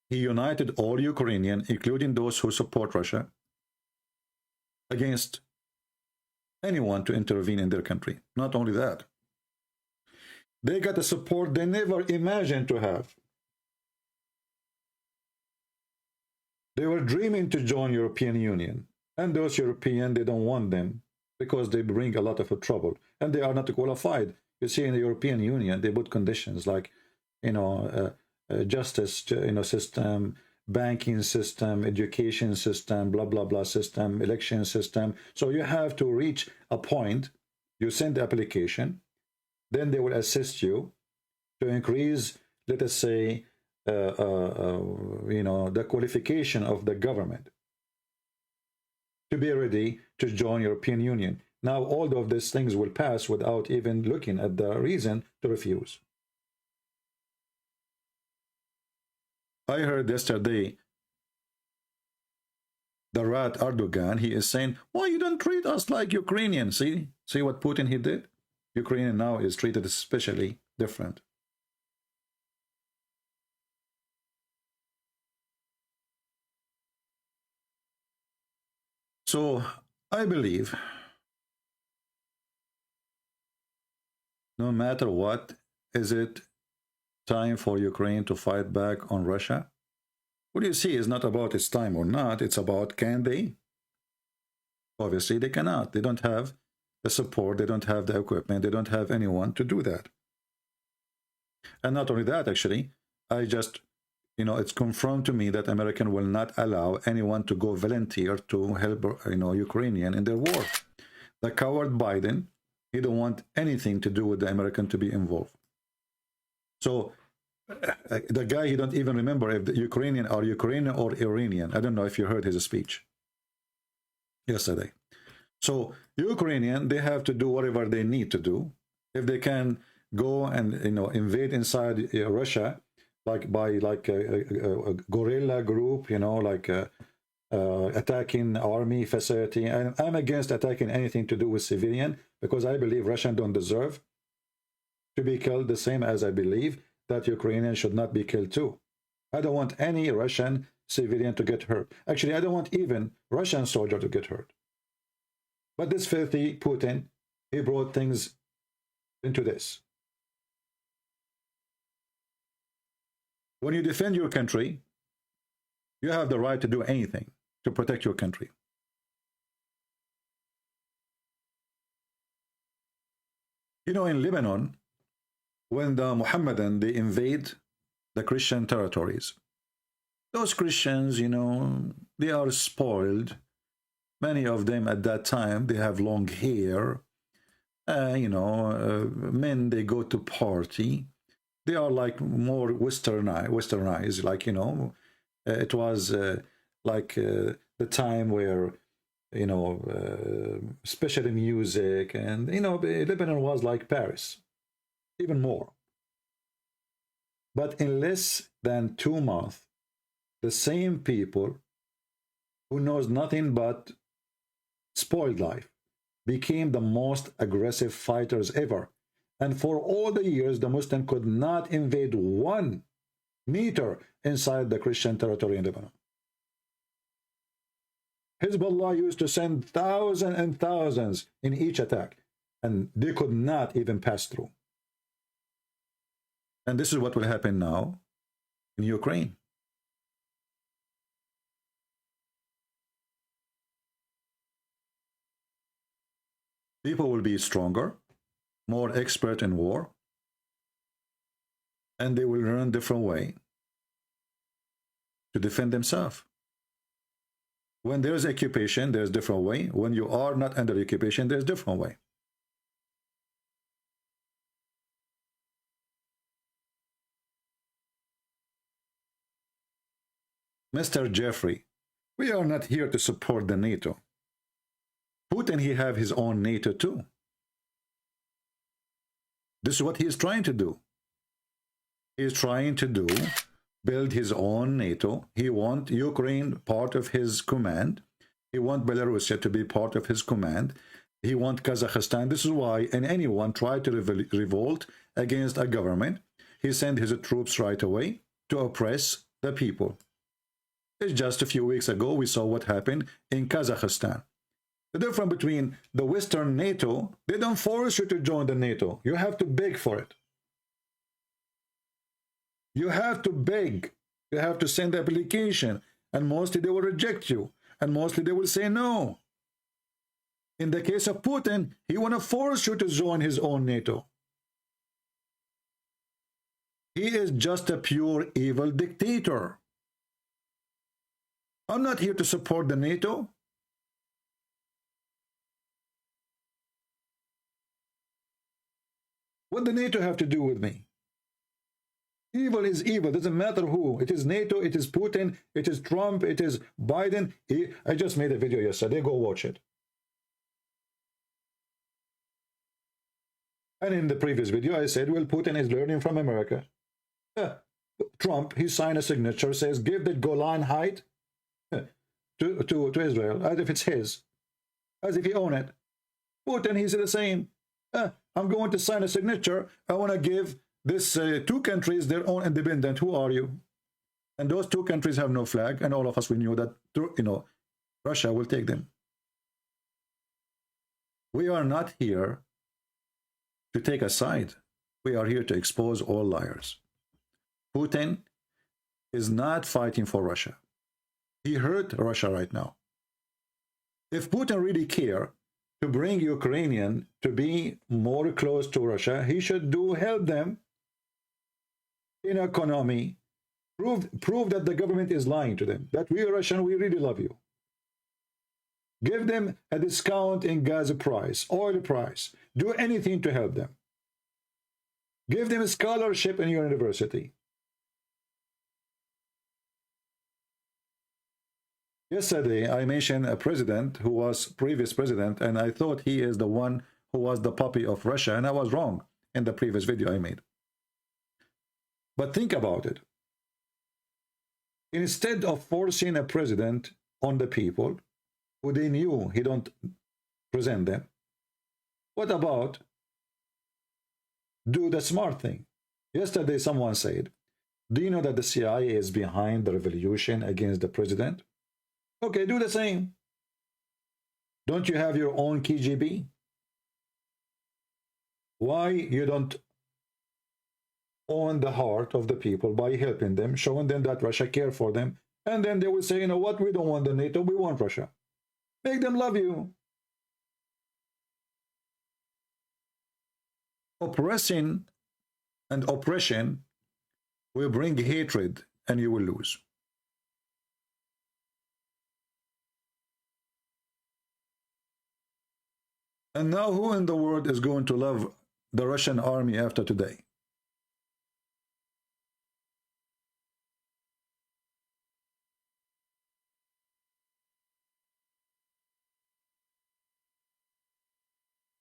he united all Ukrainians, including those who support Russia, against anyone to intervene in their country. Not only that, they got the support they never imagined to have. They were dreaming to join European Union, and those Europeans, they don't want them because they bring a lot of trouble, and they are not qualified. You see, in the European Union, they put conditions like, justice, system, banking system, education system, blah, blah, blah system, election system. So you have to reach a point, you send the application, then they will assist you to increase, let us say, the qualification of the government to be ready to join European Union. Now, all of these things will pass without even looking at the reason to refuse. I heard yesterday the rat Erdogan, he is saying, why you don't treat us like Ukrainians? See what Putin he did? Ukrainian now is treated especially different. So I believe no matter what, is it time for Ukraine to fight back on Russia? What you see is not about it's time or not, it's about can they? Obviously they cannot. They don't have the support, they don't have the equipment, they don't have anyone to do that. And not only that, actually, I just, it's confirmed to me that American will not allow anyone to go volunteer to help, Ukrainian in their war. The coward Biden, he don't want anything to do with the American to be involved. So the guy, he don't even remember if the Ukrainian are Ukrainian or Iranian. I don't know if you heard his speech yesterday. So Ukrainian, they have to do whatever they need to do. If they can go and invade inside Russia, like by a guerrilla group, attacking army facility. And I'm against attacking anything to do with civilian, because I believe Russians don't deserve to be killed, the same as I believe that Ukrainians should not be killed too. I don't want any Russian civilian to get hurt. Actually, I don't want even Russian soldier to get hurt. But this filthy Putin, he brought things into this. When you defend your country, you have the right to do anything to protect your country. In Lebanon, when the Mohammedan, they invade the Christian territories, those Christians, they are spoiled. Many of them at that time, they have long hair. Men, they go to party. They are like more westernized, like, it was like the time where, especially music, and, Lebanon was like Paris, even more. But in less than 2 months, the same people who knows nothing but spoiled life became the most aggressive fighters ever. And for all the years, the Muslim could not invade 1 meter inside the Christian territory in Lebanon. Hezbollah used to send thousands and thousands in each attack, and they could not even pass through. And this is what will happen now in Ukraine. People will be stronger, more expert in war, and they will learn different way to defend themselves. When there's occupation, there's different way. When you are not under occupation, there's different way. Mr. Jeffrey, we are not here to support the NATO. Putin, he have his own NATO too. This is what he is trying to do. He is trying to build his own NATO. He wants Ukraine part of his command. He wants Belarus to be part of his command. He wants Kazakhstan. This is why, and anyone try to revolt against a government, he sent his troops right away to oppress the people. It's just a few weeks ago, we saw what happened in Kazakhstan. The difference between the Western NATO, they don't force you to join the NATO. You have to beg for it. You have to beg. You have to send the application. And mostly they will reject you. And mostly they will say no. In the case of Putin, he want to force you to join his own NATO. He is just a pure evil dictator. I'm not here to support the NATO. What does NATO have to do with me? Evil is evil. Doesn't matter who. It is NATO, it is Putin, it is Trump, it is Biden. I just made a video yesterday. Go watch it. And in the previous video, I said, well, Putin is learning from America. Trump, he signed a signature, says, give the Golan Height to Israel, as if it's his, as if he own it. Putin, he's the same. I'm going to sign a signature. I want to give this two countries their own independent. Who are you? And those two countries have no flag, and all of us, we knew that, you know, Russia will take them. We are not here to take a side. We are here to expose all liars. Putin is not fighting for Russia. He hurt Russia right now. If Putin really cared to bring Ukrainian to be more close to Russia, he should help them in economy, prove that the government is lying to them, that we Russian, we really love you. Give them a discount in gas price, oil price. Do anything to help them. Give them a scholarship in your university. Yesterday, I mentioned a president who was previous president, and I thought he is the one who was the puppy of Russia, and I was wrong in the previous video I made. But think about it. Instead of forcing a president on the people, who they knew he don't present them, what about do the smart thing? Yesterday, someone said, do you know that the CIA is behind the revolution against the president? Okay, do the same. Don't you have your own KGB? Why you don't own the heart of the people by helping them, showing them that Russia cares for them, and then they will say, you know what, we don't want the NATO, we want Russia. Make them love you. Oppressing and oppression will bring hatred, and you will lose. And now who in the world is going to love the Russian army after today?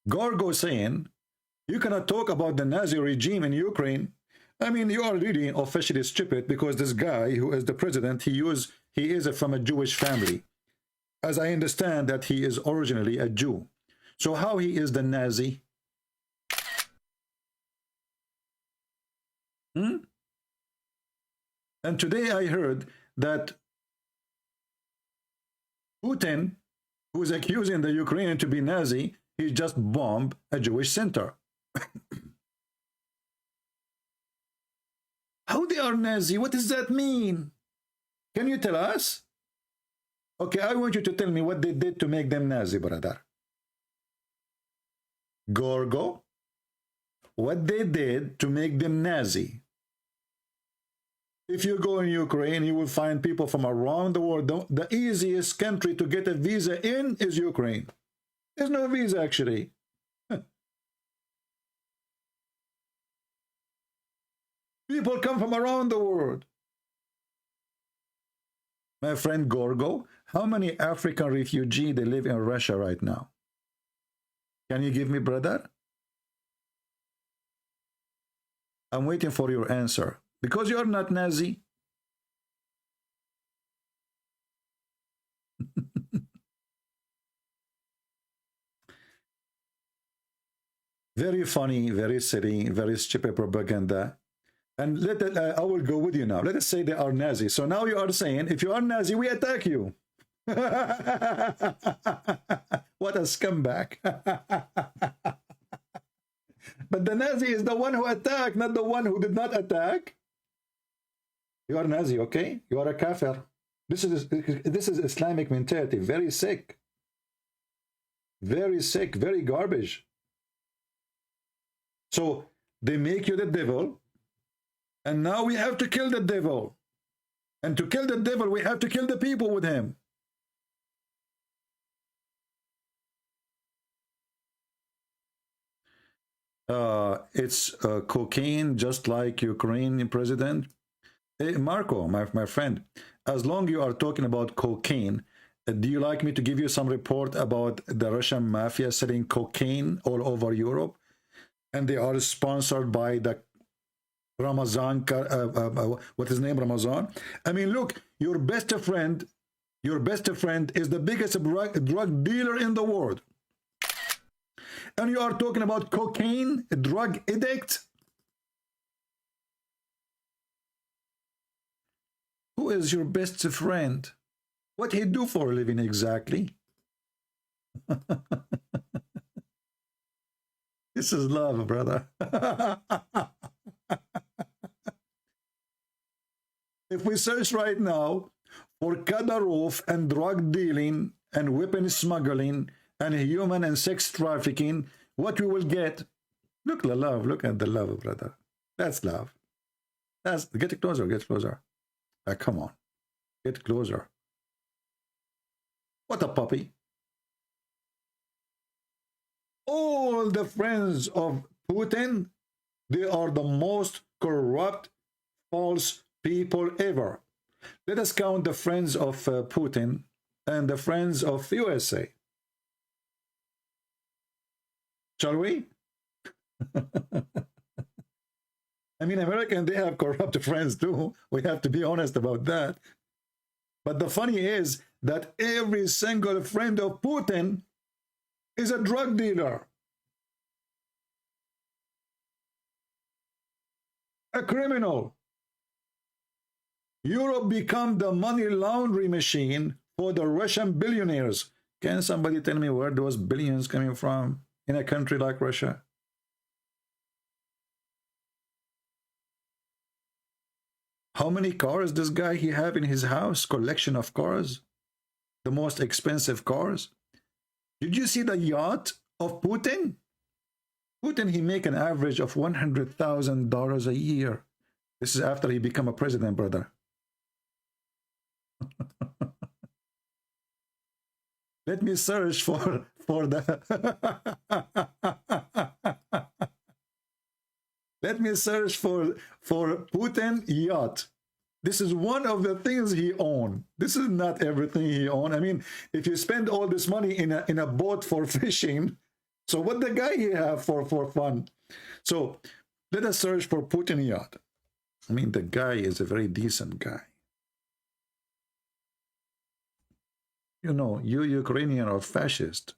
Gorgo saying, you cannot talk about the Nazi regime in Ukraine. I mean, you are really officially stupid, because this guy who is the president, he is from a Jewish family. As I understand that he is originally a Jew. So how he is the Nazi? And today I heard that Putin, who is accusing the Ukrainian to be Nazi, he just bombed a Jewish center. How they are Nazi? What does that mean? Can you tell us? Okay, I want you to tell me what they did to make them Nazi, brother. Gorgo, what they did to make them Nazi. If you go in Ukraine, you will find people from around the world. The easiest country to get a visa in is Ukraine. There's no visa, actually. People come from around the world. My friend Gorgo, how many African refugees they live in Russia right now? Can you give me, brother? I'm waiting for your answer. Because you're not Nazi. Very funny, very silly, very stupid propaganda. And I will go with you now. Let us say they are Nazi. So now you are saying, if you are Nazi, we attack you. What a scumbag. But the Nazi is the one who attacked, not the one who did not attack. You are Nazi, okay? You are a kafir. This is Islamic mentality. Very sick. Very sick, very garbage. So they make you the devil, and now we have to kill the devil. And to kill the devil, we have to kill the people with him. It's cocaine, just like Ukraine president. Hey, Marco, my friend, as long as you are talking about cocaine, do you like me to give you some report about the Russian mafia selling cocaine all over Europe? And they are sponsored by the Ramazan, what is his name, Ramazan? I mean, look, your best friend is the biggest drug dealer in the world. And you are talking about cocaine, a drug addict? Who is your best friend? What he do for a living exactly? This is love, brother. If we search right now for Kadyrov and drug dealing and weapon smuggling and human and sex trafficking, what we will get? Look the love. Look at the love, brother. That's love. That's get closer. Get closer. Come on, get closer. What a puppy. All the friends of Putin, they are the most corrupt, false people ever. Let us count the friends of Putin and the friends of USA. Shall we? I mean, Americans, they have corrupt friends too. We have to be honest about that. But the funny is that every single friend of Putin is a drug dealer, a criminal. Europe become the money laundry machine for the Russian billionaires. Can somebody tell me where those billions coming from in a country like Russia? How many cars this guy he have in his house? Collection of cars, the most expensive cars. Did you see the yacht of Putin? Putin, he make an average of $100,000 a year. This is after he become a president, brother. Let me search for the let me search for Putin yacht. This is one of the things he own. This is not everything he own. I mean, if you spend all this money in a boat for fishing, so what the guy he have for fun? So let us search for Putin yacht. I mean, the guy is a very decent guy. You know, you Ukrainian are fascist.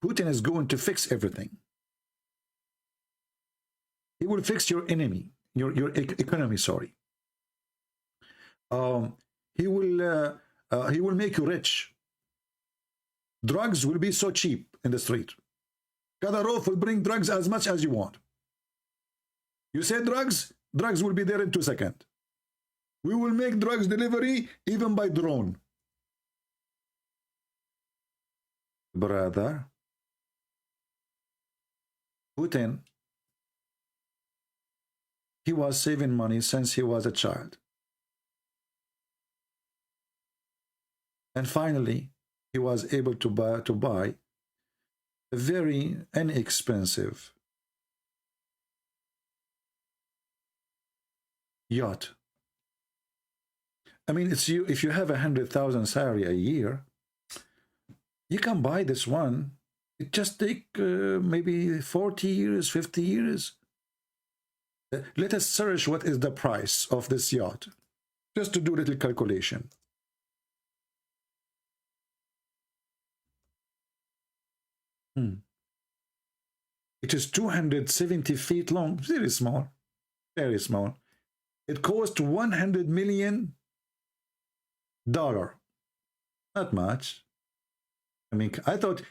Putin is going to fix everything. He will fix your enemy, your economy. Sorry. He will make you rich. Drugs will be so cheap in the street. Kadyrov will bring drugs as much as you want. You say drugs, drugs will be there in 2 seconds. We will make drugs delivery even by drone. Brother, Putin, he was saving money since he was a child. And finally, he was able to buy a very inexpensive yacht. I mean, it's you. If you have 100,000 salary a year, you can buy this one. It just take maybe 40 years, 50 years. Let us search what is the price of this yacht, just to do a little calculation. It is 270 feet long, very small, very small. It cost $100 million. Not much. I mean, I thought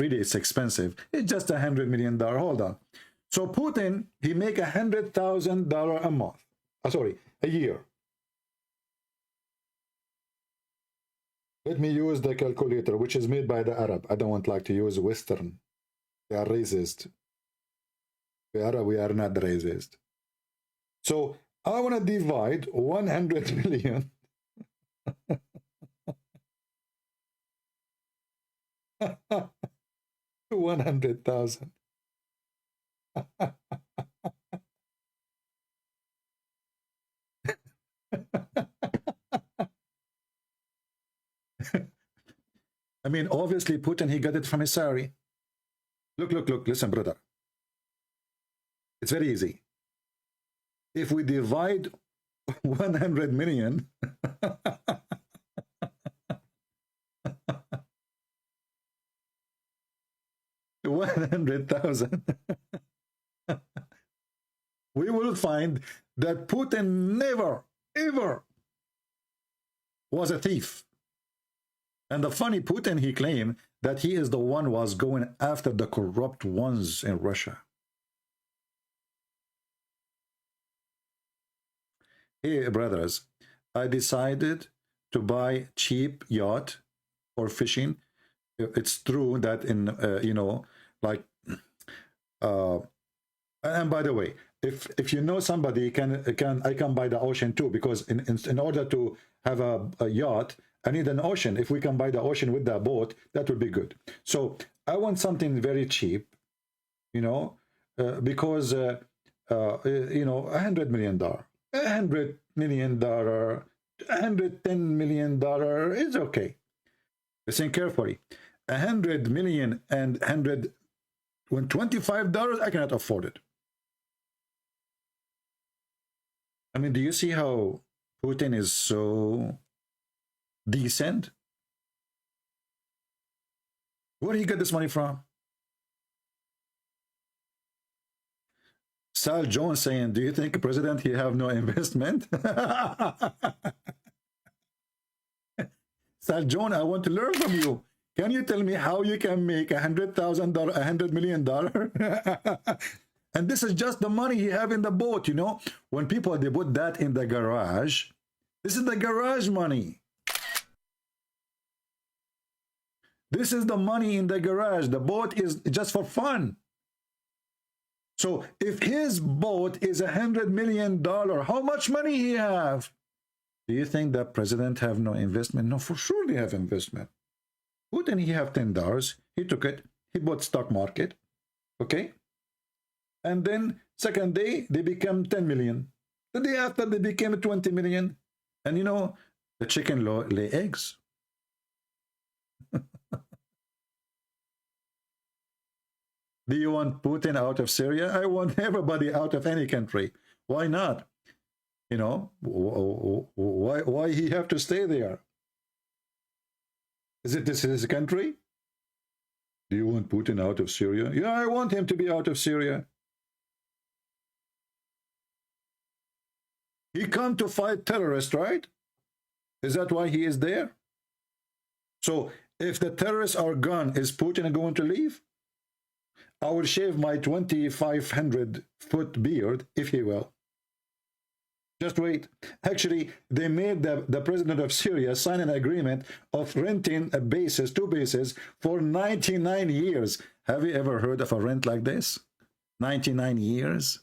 really it's expensive. It's just $100 million. Hold on. So Putin, he make $100,000 a month. Sorry, a year. Let me use the calculator, which is made by the Arab. I don't like to use Western. They are racist. We are not racist. So I want to divide 100 million. 100,000. I mean, obviously Putin, he got it from his salary. Look, listen, brother. It's very easy. If we divide 100 million 100,000, we will find that Putin never, ever was a thief. And the funny Putin, he claimed that he is the one who was going after the corrupt ones in Russia. Hey, brothers, I decided to buy cheap yacht for fishing. It's true that in, you know, like, and by the way, if you know somebody, I can buy the ocean too, because in order to have a yacht, I need an ocean. If we can buy the ocean with the boat, that would be good. So I want something very cheap, you know, because, you know, $100 million, $100 million, $110 million is okay. Listen carefully. 100 million and $125, I cannot afford it. I mean, do you see how Putin is so decent? Where did he get this money from? Sal Jones saying, do you think president he have no investment? Sal Jones, I want to learn from you. Can you tell me how you can make $100,000, $100 million? And this is just the money he have in the boat, you know? When people, they put that in the garage, this is the garage money. This is the money in the garage. The boat is just for fun. So if his boat is $100 million, how much money he have? Do you think that president have no investment? No, for sure they have investment. Putin, he have $10. He took it. He bought stock market. Okay? And then second day, they become 10 million. The day after, they became 20 million. And you know, the chicken lay eggs. Do you want Putin out of Syria? I want everybody out of any country. Why not? You know, why he have to stay there? Is it this is his country? Do you want Putin out of Syria? Yeah, I want him to be out of Syria. He come to fight terrorists, right? Is that why he is there? So if the terrorists are gone, is Putin going to leave? I will shave my 2,500-foot beard, if he will. Just wait. Actually, they made the president of Syria sign an agreement of renting a bases, 2 bases, for 99 years. Have you ever heard of a rent like this? 99 years?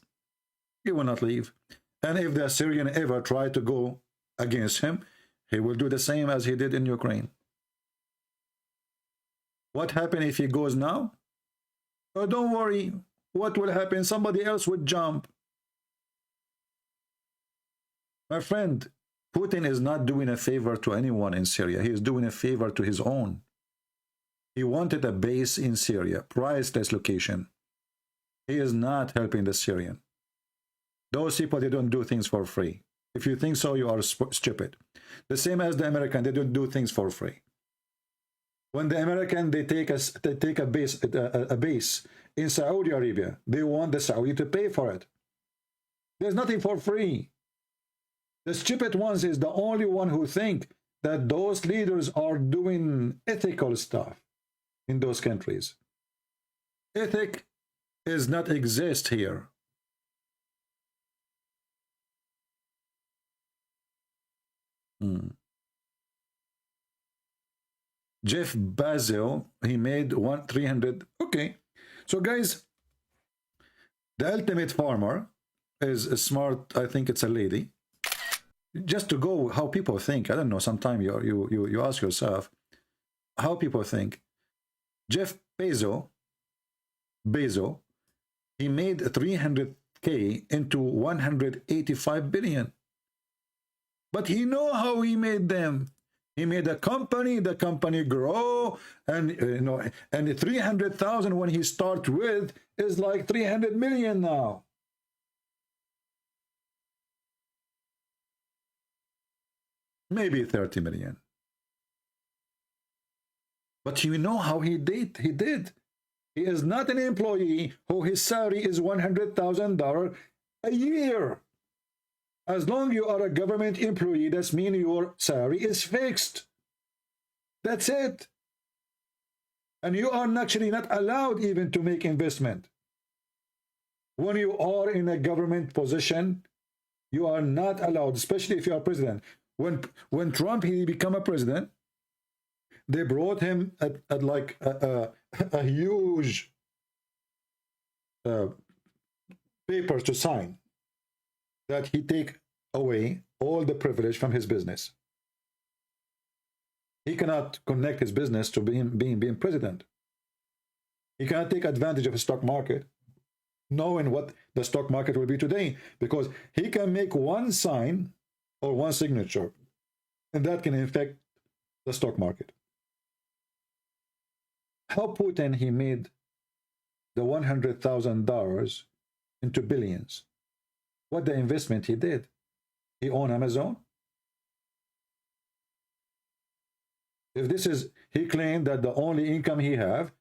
He will not leave. And if the Syrian ever try to go against him, he will do the same as he did in Ukraine. What happens if he goes now? Oh, don't worry. What will happen? Somebody else would jump. My friend, Putin is not doing a favor to anyone in Syria. He is doing a favor to his own. He wanted a base in Syria, priceless location. He is not helping the Syrian. Those people, they don't do things for free. If you think so, you are stupid. The same as the American, they don't do things for free. When the American, they take a base in Saudi Arabia, they want the Saudi to pay for it. There's nothing for free. The stupid ones is the only one who think that those leaders are doing ethical stuff in those countries. Ethic does not exist here. Jeff Bezos, he made 300. Okay, so guys, the ultimate farmer is a smart. I think it's a lady. Just to go how people think. I don't know. Sometimes you ask yourself how people think. Jeff Bezos, he made 300K into 185 billion. But he know how he made them. He made a company, the company grow, and and the 300,000 when he start with is like 300 million now. Maybe 30 million. But you know how he did. He is not an employee who his salary is $100,000 a year. As long as you are a government employee, that means your salary is fixed. That's it. And you are actually not allowed even to make investment. When you are in a government position, you are not allowed, especially if you are president. When Trump, he became a president, they brought him at like a huge paper to sign that he take away all the privilege from his business. He cannot connect his business to being president. He cannot take advantage of the stock market, knowing what the stock market will be today, because he can make one sign or one signature, and that can affect the stock market. How Putin, he made the $100,000 into billions. What the investment he did? He owned Amazon. If this is, he claimed that the only income he have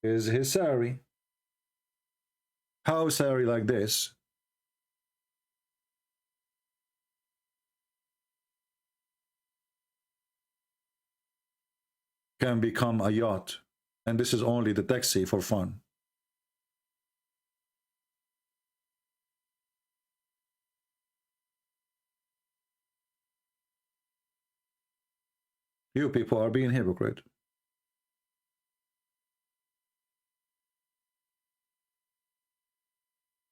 is his salary. How salary like this can become a yacht, and this is only the taxi for fun? You people are being hypocrite.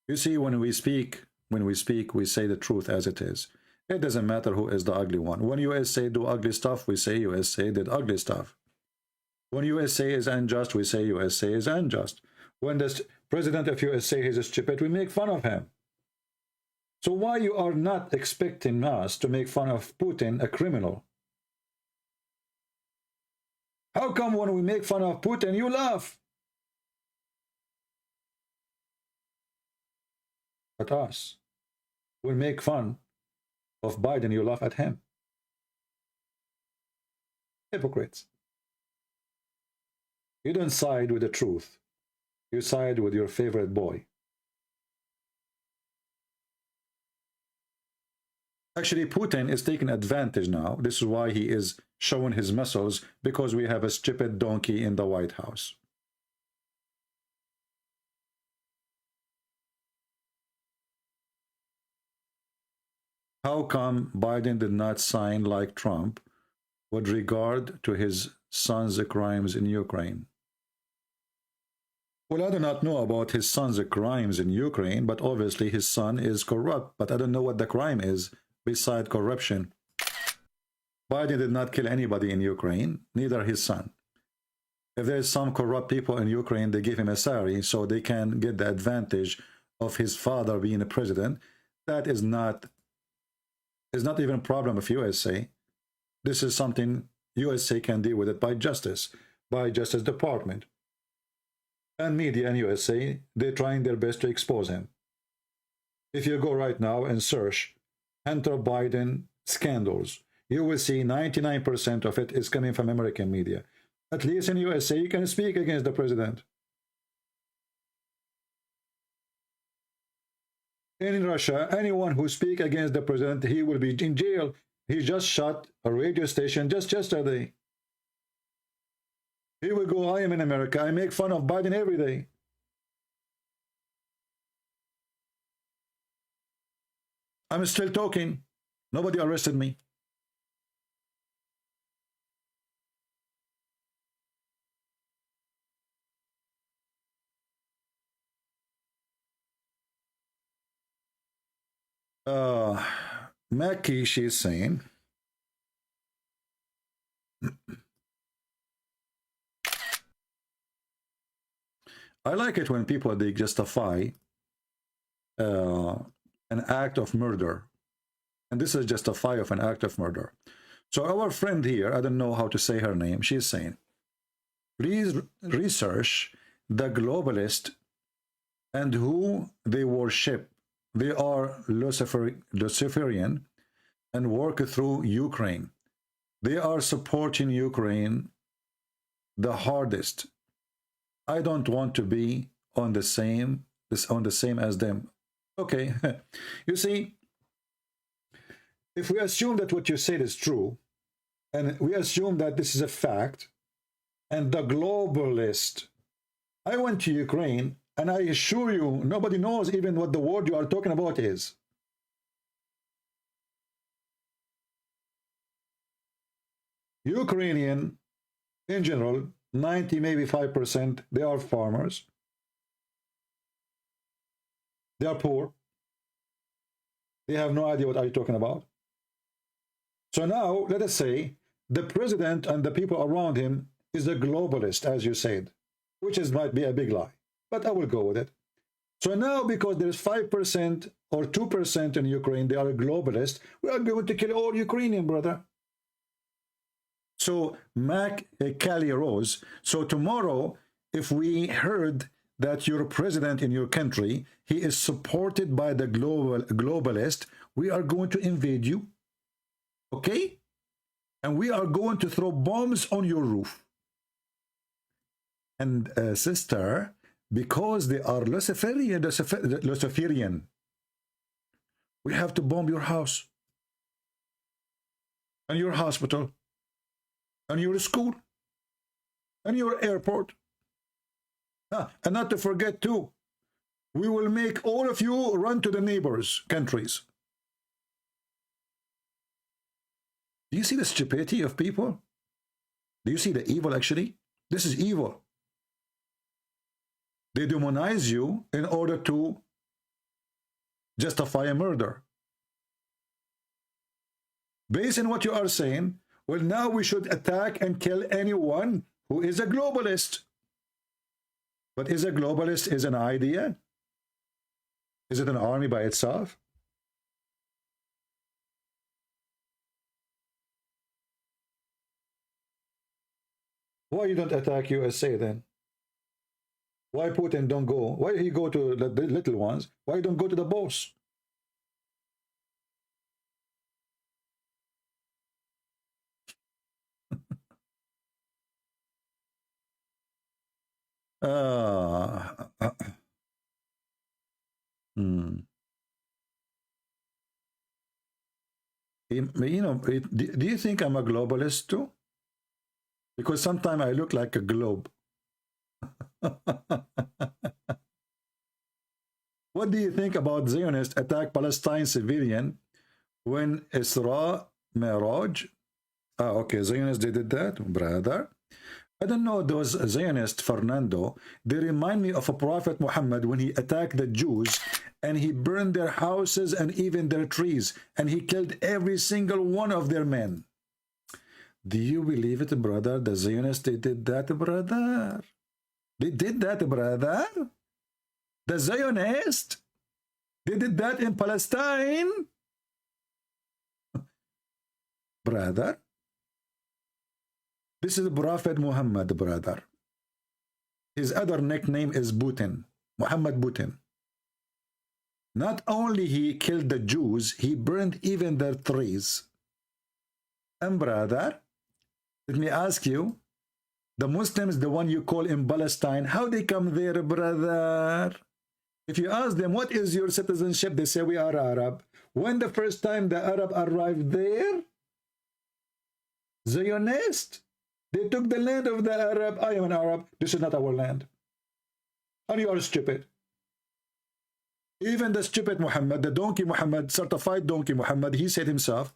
You see, when we speak, we say the truth as it is. It doesn't matter who is the ugly one. When USA do ugly stuff, we say USA did ugly stuff. When USA is unjust, we say USA is unjust. When the president of USA is stupid, we make fun of him. So why you are not expecting us to make fun of Putin, a criminal? How come when we make fun of Putin, you laugh? At us. We make fun of Biden, you laugh at him. Hypocrites. You don't side with the truth. You side with your favorite boy. Actually, Putin is taking advantage now. This is why he is showing his muscles, because we have a stupid donkey in the White House. How come Biden did not sign like Trump with regard to his son's crimes in Ukraine? Well, I do not know about his son's crimes in Ukraine, but obviously his son is corrupt. But I don't know what the crime is besides corruption. Biden did not kill anybody in Ukraine, neither his son. If there's some corrupt people in Ukraine, they give him a salary so they can get the advantage of his father being a president. That is not It's not even a problem of USA. This is something USA can deal with it by Justice Department. And media in USA, they're trying their best to expose him. If you go right now and search Hunter Biden scandals, you will see 99% of it is coming from American media. At least in USA, you can speak against the president. In Russia, anyone who speaks against the president, he will be in jail. He just shot a radio station just yesterday. He will go, I am in America. I make fun of Biden every day. I'm still talking. Nobody arrested me. Mackie, she's saying, I like it when people, they justify an act of murder. And this is justify of an act of murder. So our friend here, I don't know how to say her name, she's saying, please research the globalist and who they worship. They are Luciferian and work through Ukraine. They are supporting Ukraine the hardest. I don't want to be on the same as them. Okay, you see, if we assume that what you said is true, and we assume that this is a fact, and the globalist, I went to Ukraine, and I assure you, nobody knows even what the word you are talking about is. Ukrainian, in general, 90, maybe 5%, they are farmers. They are poor. They have no idea what are you talking about. So now, let us say, the president and the people around him is a globalist, as you said, which might be a big lie. But I will go with it. So now, because there's 5% or 2% in Ukraine, they are a globalist, we are going to kill all Ukrainian, brother. So, Mac Cali Rose, so tomorrow, if we heard that your president in your country, he is supported by the globalist, we are going to invade you. Okay? And we are going to throw bombs on your roof. And sister, because they are Luciferian, we have to bomb your house and your hospital and your school and your airport. And not to forget too, we will make all of you run to the neighbors' countries. Do you see the stupidity of people? Do you see the evil actually? This is evil. They demonize you in order to justify a murder. Based on what you are saying, well, now we should attack and kill anyone who is a globalist. But is a globalist is an idea? Is it an army by itself? Why you don't attack USA then? Why Putin don't go? Why he go to the little ones? Why don't go to the boss? You know, do you think I'm a globalist too? Because sometimes I look like a globe. What do you think about Zionists attack Palestine civilian when Isra Miraj? Okay, Zionists did that, brother. I don't know those Zionists, Fernando. They remind me of a Prophet Muhammad when he attacked the Jews and he burned their houses and even their trees and he killed every single one of their men. Do you believe it, brother? The Zionists, they did that, brother. They did that, brother. The Zionists, they did that in Palestine. brother. This is Prophet Muhammad, brother. His other nickname is Putin, Muhammad Putin. Not only he killed the Jews, he burned even their trees. And brother, let me ask you, the Muslims, the one you call in Palestine, how they come there, brother? If you ask them, what is your citizenship? They say, we are Arab. When the first time the Arab arrived there? Zionist. They took the land of the Arab. I am an Arab. This is not our land. And you are stupid. Even the stupid Muhammad, the donkey Muhammad, certified donkey Muhammad, he said himself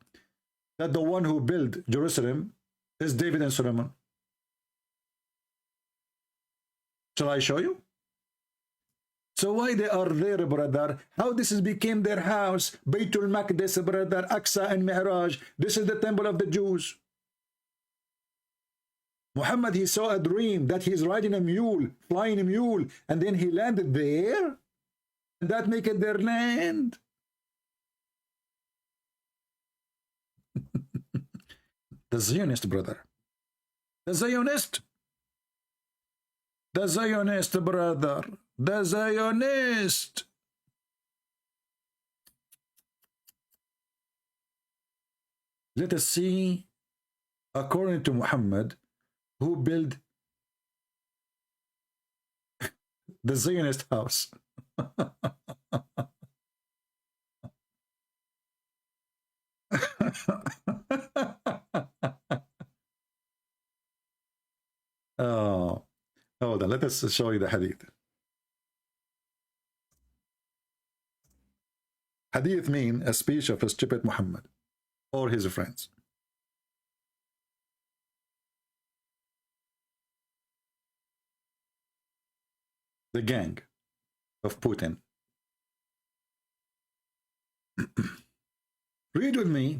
that the one who built Jerusalem is David and Solomon. Shall I show you? So why they are there, brother? How this is became their house? Baytul Maqdis, brother, Aqsa and Mi'raj. This is the temple of the Jews. Muhammad, he saw a dream that he's riding a mule, flying a mule, and then he landed there, and that make it their land. The Zionist, brother. The Zionist. The Zionist, brother. The Zionist. Let us see, according to Muhammad, who built the Zionist house. Oh, hold on. Let us show you the hadith. Hadith mean a speech of a stupid Muhammad or his friends. The gang of Putin. Read with me.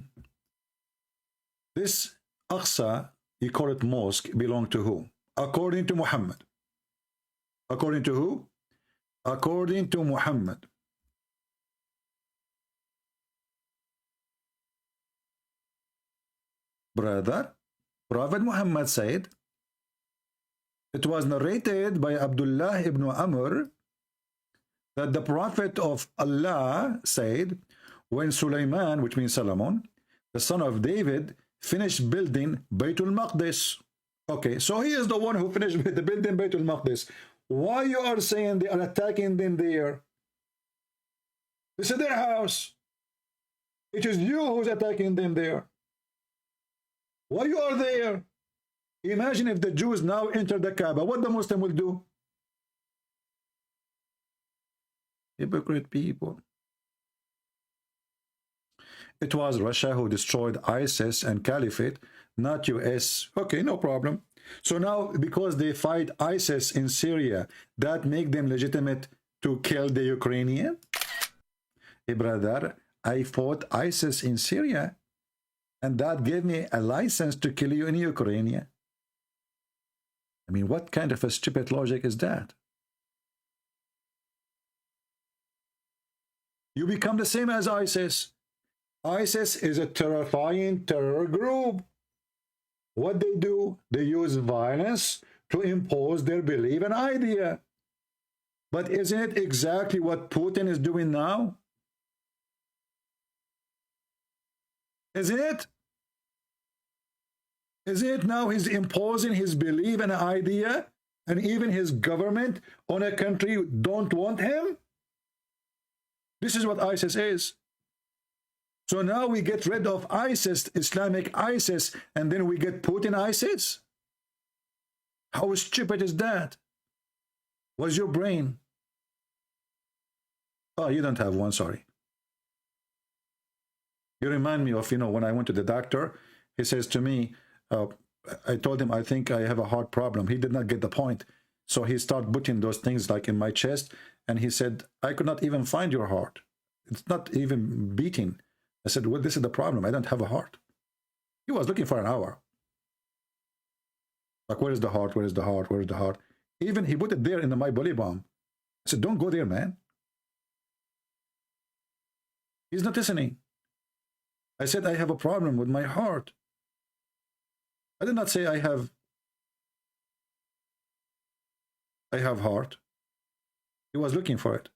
This Aqsa, you call it mosque, belong to who? According to Muhammad. According to who? According to Muhammad. Brother, Prophet Muhammad said, it was narrated by Abdullah ibn Amr that the Prophet of Allah said, when Sulaiman, which means Solomon, the son of David, finished building Baytul Maqdis. Okay, so he is the one who finished the building Baytul Maqdis. Why you are saying they are attacking them there? This is their house. It is you who's attacking them there. Why you are there? Imagine if the Jews now enter the Kaaba, what the Muslim will do? Hypocrite people. It was Russia who destroyed ISIS and Caliphate, not US. Okay, no problem. So now, because they fight ISIS in Syria, that make them legitimate to kill the Ukrainian? Hey, brother, I fought ISIS in Syria, and that gave me a license to kill you in Ukraine. I mean, what kind of a stupid logic is that? You become the same as ISIS. ISIS is a terrifying terror group. What they do, they use violence to impose their belief and idea. But isn't it exactly what Putin is doing now? Isn't it? Isn't it now he's imposing his belief and idea, and even his government on a country who don't want him? This is what ISIS is. So now we get rid of ISIS, Islamic ISIS, and then we get Putin ISIS? How stupid is that? What's your brain? Oh, you don't have one, sorry. You remind me of, you know, when I went to the doctor, he says to me, I told him, I think I have a heart problem. He did not get the point. So he started putting those things like in my chest, and he said, I could not even find your heart. It's not even beating. I said, well, this is the problem. I don't have a heart. He was looking for an hour. Like, where is the heart? Where is the heart? Where is the heart? Even he put it there in my belly bomb. I said, don't go there, man. He's not listening. I said I have a problem with my heart. I did not say I have heart. He was looking for it.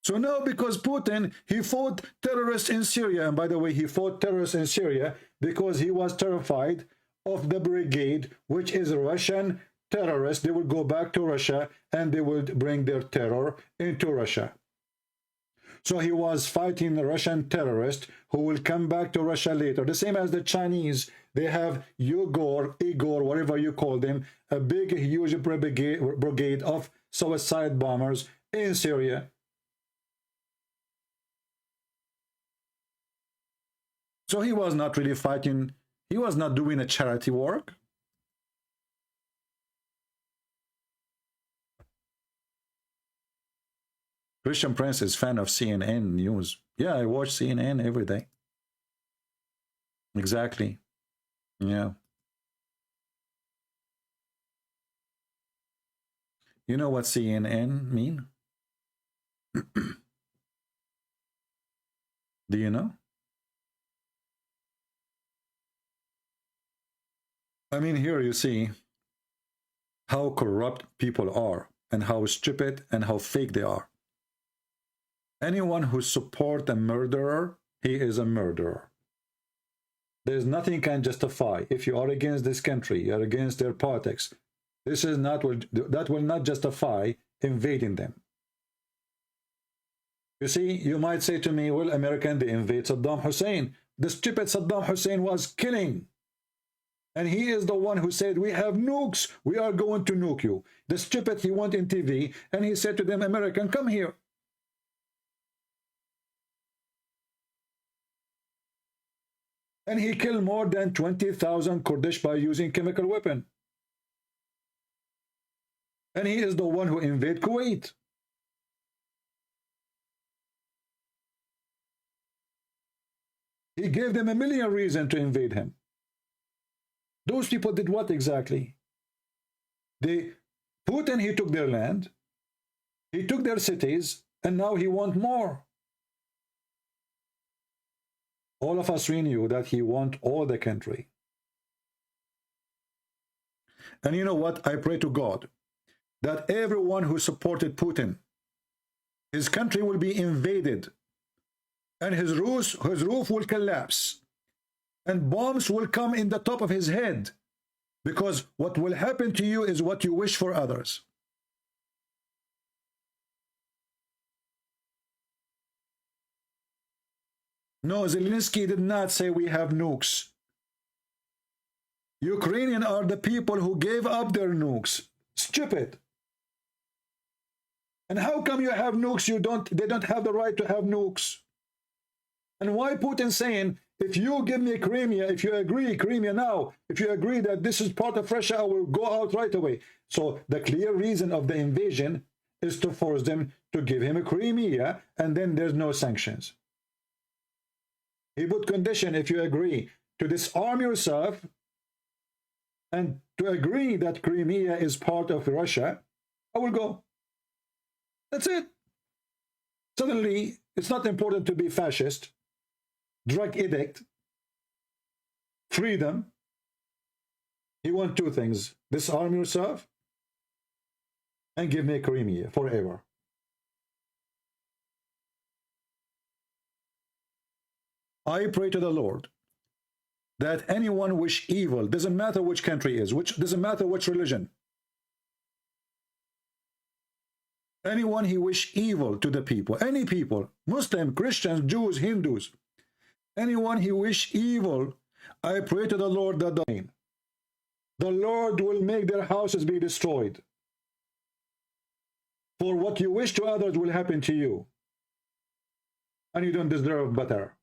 So now, because Putin, he fought terrorists in Syria, and by the way, he fought terrorists in Syria because he was terrified of the brigade, which is Russian terrorists. They would go back to Russia and they would bring their terror into Russia. So he was fighting the Russian terrorists who will come back to Russia later. The same as the Chinese. They have Igor, whatever you call them, a big, huge brigade of suicide bombers in Syria. So he was not really fighting. He was not doing a charity work. Christian Prince is fan of CNN news. Yeah, I watch CNN every day. Exactly. Yeah. You know what CNN mean? Do you know? I mean, here you see how corrupt people are and how stupid and how fake they are. Anyone who supports a murderer, he is a murderer. There's nothing can justify. If you are against this country, you are against their politics, this is not that will not justify invading them. You see, you might say to me, well, American, they invade Saddam Hussein. The stupid Saddam Hussein was killing. And he is the one who said, we have nukes, we are going to nuke you. The stupid, he went in TV, and he said to them, American, come here. And he killed more than 20,000 Kurdish by using chemical weapon. And he is the one who invaded Kuwait. He gave them a million reasons to invade him. Those people did what exactly? Putin, he took their land, he took their cities, and now he wants more. All of us knew that he wants all the country. And you know what? I pray to God that everyone who supported Putin, his country will be invaded, and his roof will collapse, and bombs will come in the top of his head, because what will happen to you is what you wish for others. No, Zelensky did not say we have nukes. Ukrainians are the people who gave up their nukes. Stupid. And how come you have nukes? They don't have the right to have nukes. And why Putin saying, if you give me Crimea, if you agree, Crimea now, if you agree that this is part of Russia, I will go out right away. So the clear reason of the invasion is to force them to give him a Crimea, and then there's no sanctions. He put condition, if you agree to disarm yourself and to agree that Crimea is part of Russia, I will go. That's it. Suddenly, it's not important to be fascist, drug addict, freedom. You want two things: disarm yourself and give me Crimea forever. I pray to the Lord that anyone wish evil, doesn't matter which country is, doesn't matter which religion, anyone he wish evil to the people, any people, Muslim, Christians, Jews, Hindus, anyone he wish evil, I pray to the Lord that the Lord will make their houses be destroyed. For what you wish to others will happen to you, and you don't deserve better.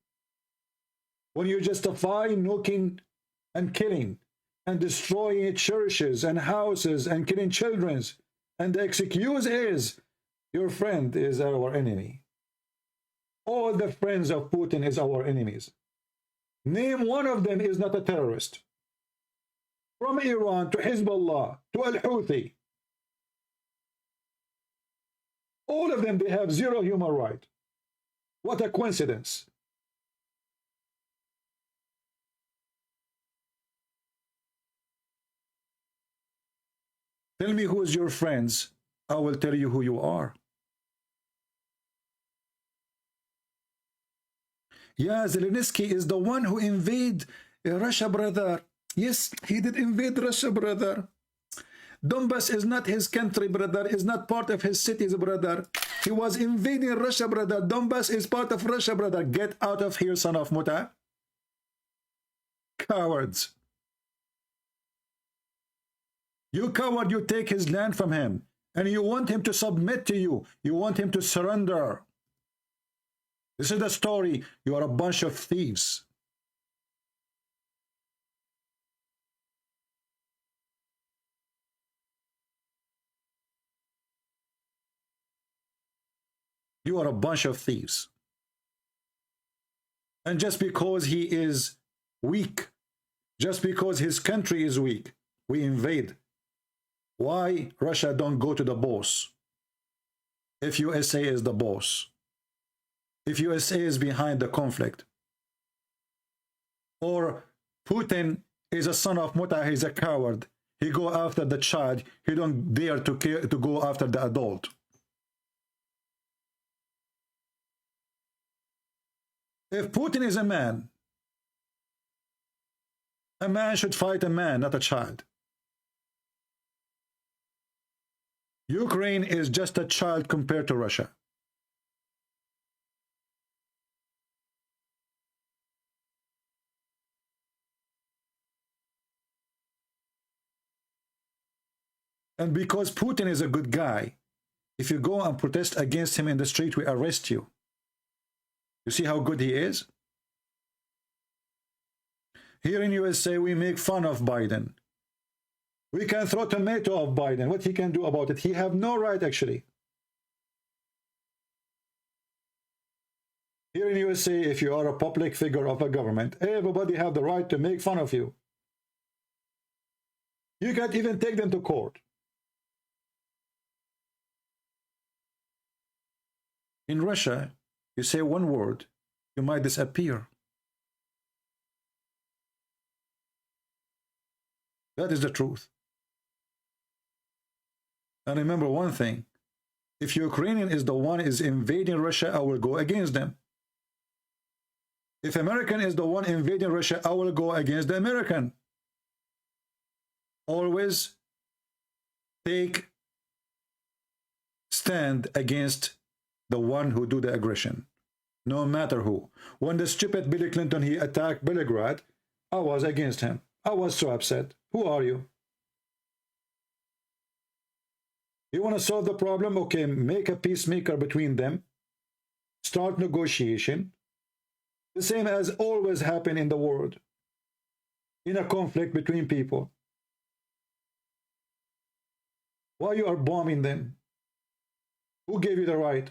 When you justify nuking and killing and destroying churches and houses and killing children, and the excuse is your friend is our enemy. All the friends of Putin is our enemies. Name one of them is not a terrorist. From Iran to Hezbollah to Al-Houthi, all of them, they have zero human right. What a coincidence. Tell me who is your friends. I will tell you who you are. Yeah, Zelensky is the one who invaded Russia, brother. Yes, he did invade Russia, brother. Donbass is not his country, brother. Is not part of his cities, brother. He was invading Russia, brother. Donbass is part of Russia, brother. Get out of here, son of Muta. Cowards. You coward, you take his land from him. And you want him to submit to you. You want him to surrender. This is the story. You are a bunch of thieves. You are a bunch of thieves. And just because he is weak, just because his country is weak, we invade. Why Russia don't go to the boss? If USA is the boss, if USA is behind the conflict, or Putin is a son of Muta, he's a coward. He go after the child. He don't dare to go after the adult. If Putin is a man should fight a man, not a child. Ukraine is just a child compared to Russia. And because Putin is a good guy, if you go and protest against him in the street, we arrest you. You see how good he is? Here in USA, we make fun of Biden. We can throw tomato of Biden. What he can do about it? He have no right, actually. Here in USA, if you are a public figure of a government, everybody have the right to make fun of you. You can't even take them to court. In Russia, you say one word, you might disappear. That is the truth. And remember one thing, if Ukrainian is the one is invading Russia, I will go against them. If American is the one invading Russia, I will go against the American. Always take stand against the one who do the aggression, no matter who. When the stupid Billy Clinton, he attacked Belgrade, I was against him. I was so upset. Who are you? You want to solve the problem? Okay, make a peacemaker between them. Start negotiation. The same as always happen in the world. In a conflict between people. Why you are bombing them? Who gave you the right?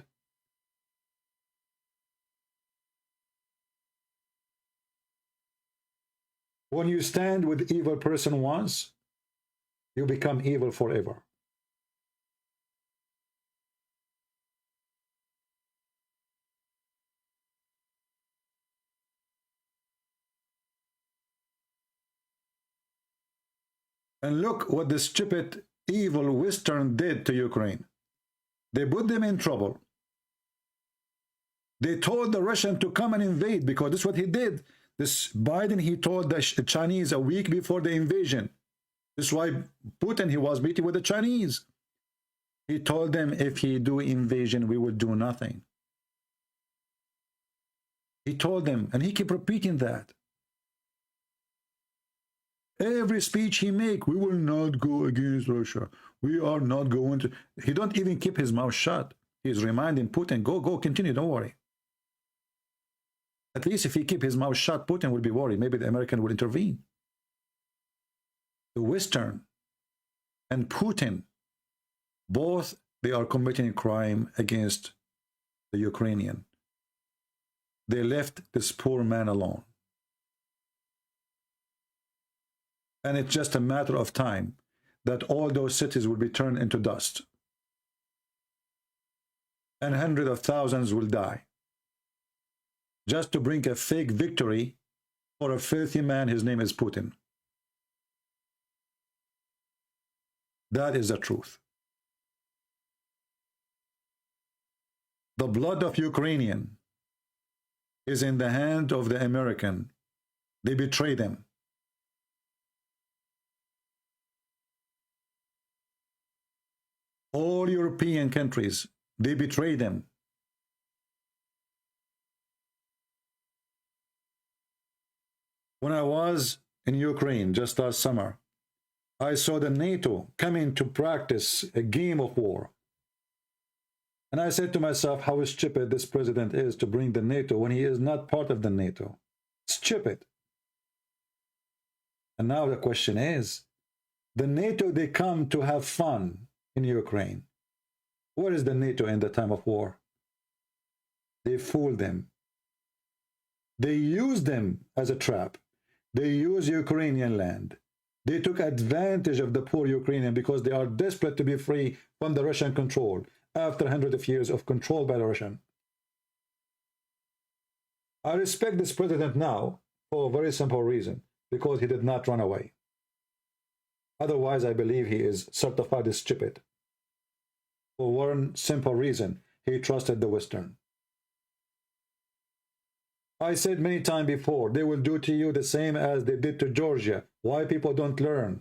When you stand with evil person once, you become evil forever. And look what the stupid, evil Western did to Ukraine. They put them in trouble. They told the Russian to come and invade because that's what he did. This Biden, he told the Chinese a week before the invasion. This is why Putin, he was meeting with the Chinese. He told them if he do invasion, we will do nothing. He told them, and he kept repeating that. Every speech he make, we will not go against Russia. We are not going to. He don't even keep his mouth shut. He's reminding Putin, go, continue, don't worry. At least if he keep his mouth shut, Putin will be worried. Maybe the American will intervene. The Western and Putin, both, they are committing crime against the Ukrainian. They left this poor man alone. And it's just a matter of time that all those cities will be turned into dust. And hundreds of thousands will die. Just to bring a fake victory for a filthy man, his name is Putin. That is the truth. The blood of Ukrainian is in the hand of the American. They betray them. All European countries, they betray them. When I was in Ukraine just last summer, I saw the NATO coming to practice a game of war. And I said to myself, how stupid this president is to bring the NATO when he is not part of the NATO. Stupid. And now the question is, the NATO, they come to have fun in Ukraine. Where is the NATO in the time of war? They fool them. They use them as a trap. They use Ukrainian land. They took advantage of the poor Ukrainian because they are desperate to be free from the Russian control after hundreds of years of control by the Russian. I respect this president now for a very simple reason, because he did not run away. Otherwise, I believe he is certified as stupid. For one simple reason, he trusted the Western. I said many times before, they will do to you the same as they did to Georgia. Why people don't learn?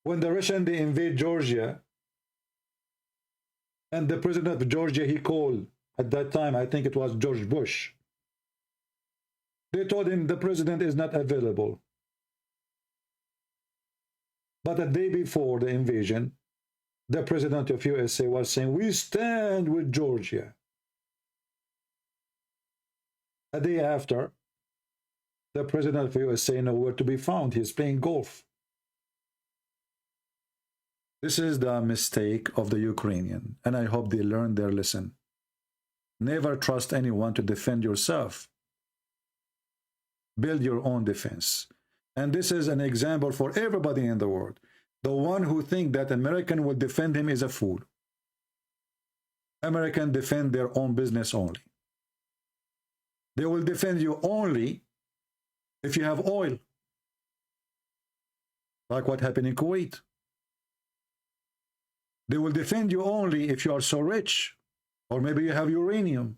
When the Russians, they invade Georgia, and the president of Georgia, he called, at that time, I think it was George Bush. They told him the president is not available. But the day before the invasion, the president of USA was saying, we stand with Georgia. A day after, the president of USA nowhere to be found. He's playing golf. This is the mistake of the Ukrainian, and I hope they learn their lesson. Never trust anyone to defend yourself. Build your own defense. And this is an example for everybody in the world. The one who thinks that American will defend him is a fool. Americans defend their own business only. They will defend you only if you have oil. Like what happened in Kuwait. They will defend you only if you are so rich. Or maybe you have uranium.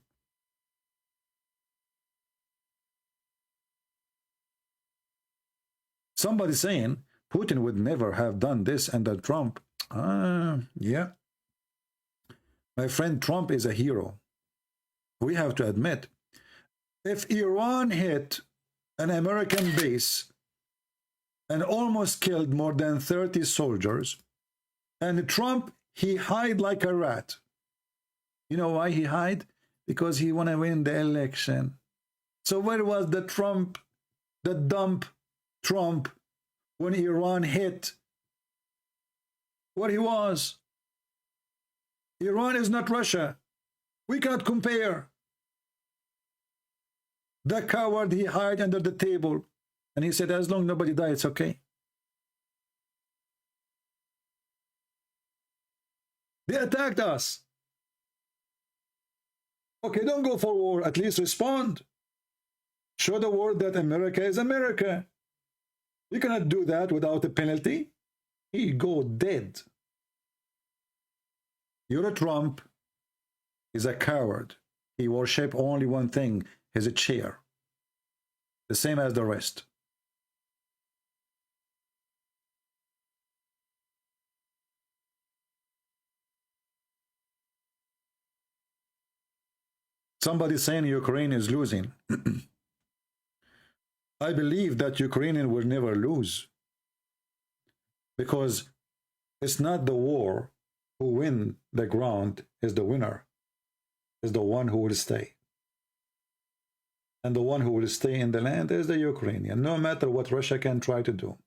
Somebody saying Putin would never have done this under Trump. Yeah. My friend, Trump is a hero. We have to admit, if Iran hit an American base and almost killed more than 30 soldiers, and Trump, he hid like a rat. You know why he hid? Because he want to win the election. So where was the Trump, the dump Trump, when Iran hit? Where he was? Iran is not Russia. We cannot compare. The coward, he hid under the table. And he said, as long as nobody dies, it's okay. They attacked us. Okay, don't go for war. At least respond. Show the world that America is America. You cannot do that without a penalty. He go dead. You're a Trump. He's a coward. He worship only one thing, his chair. The same as the rest. Somebody saying Ukraine is losing. I believe that Ukrainian will never lose, because it's not the war who win the ground is the winner. Is the one who will stay. And the one who will stay in the land is the Ukrainian, no matter what Russia can try to do.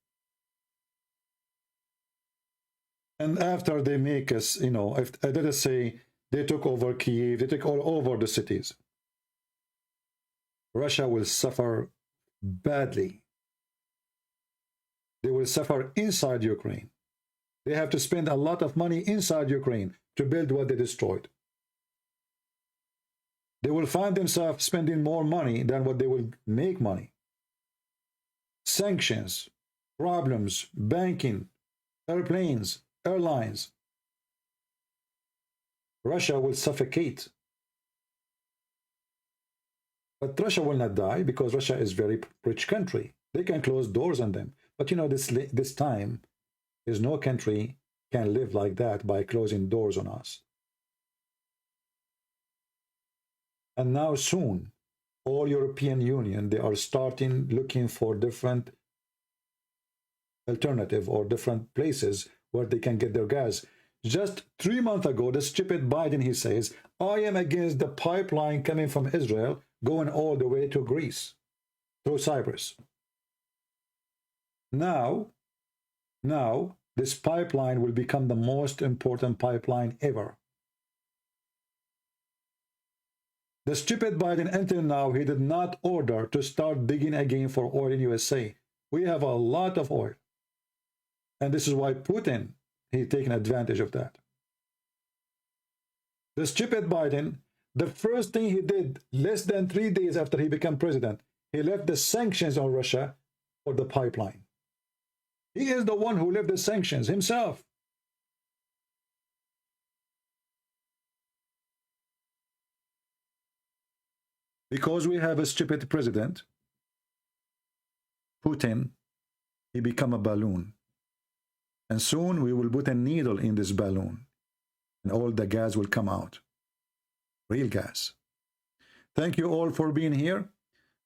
And after they make us, you know, if let us say they took over Kyiv, they took all over the cities, Russia will suffer badly. They will suffer inside Ukraine. They have to spend a lot of money inside Ukraine to build what they destroyed. They will find themselves spending more money than what they will make money. Sanctions. problems, banking, airplanes, airlines, Russia will suffocate. But Russia will not die because Russia is a very rich country. They can close doors on them. But you know, this time, there's no country can live like that by closing doors on us. And now soon, all European Union, they are starting looking for different alternative or different places where they can get their gas. Just 3 months ago, the stupid Biden, he says, I am against the pipeline coming from Israel going all the way to Greece, through Cyprus. Now, this pipeline will become the most important pipeline ever. The stupid Biden, until now, he did not order to start digging again for oil in USA. We have a lot of oil. And this is why Putin, he's taking advantage of that. The stupid Biden, the first thing he did, less than 3 days after he became president, he left the sanctions on Russia for the pipeline. He is the one who left the sanctions himself. Because we have a stupid president, Putin, he become a balloon. And soon we will put a needle in this balloon and all the gas will come out. Real gas. Thank you all for being here.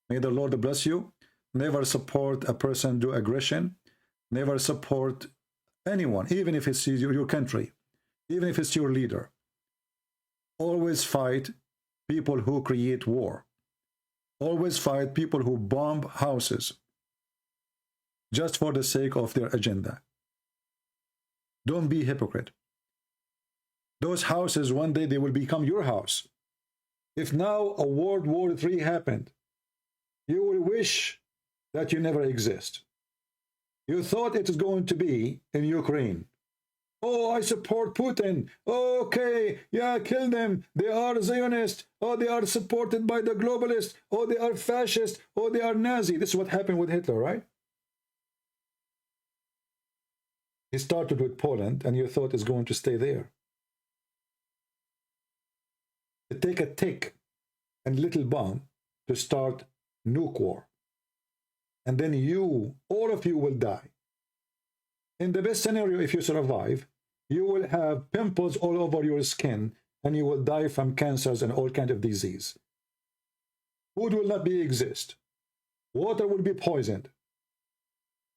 May the Lord bless you. Never support a person do aggression. Never support anyone, even if it's your country, even if it's your leader. Always fight people who create war. Always fight people who bomb houses just for the sake of their agenda. Don't be hypocrite. Those houses, one day they will become your house. If now a World War III happened, you will wish that you never exist. You thought it is going to be in Ukraine. Oh, I support Putin. Oh, okay, yeah, kill them. They are Zionists. Oh, they are supported by the globalists. Oh, they are fascist. Oh, they are Nazi. This is what happened with Hitler, right? He started with Poland, and you thought it's going to stay there. It take a tick and little bomb to start nuke war. And then you, all of you will die. In the best scenario, if you survive, you will have pimples all over your skin and you will die from cancers and all kinds of disease. Food will not exist. Water will be poisoned.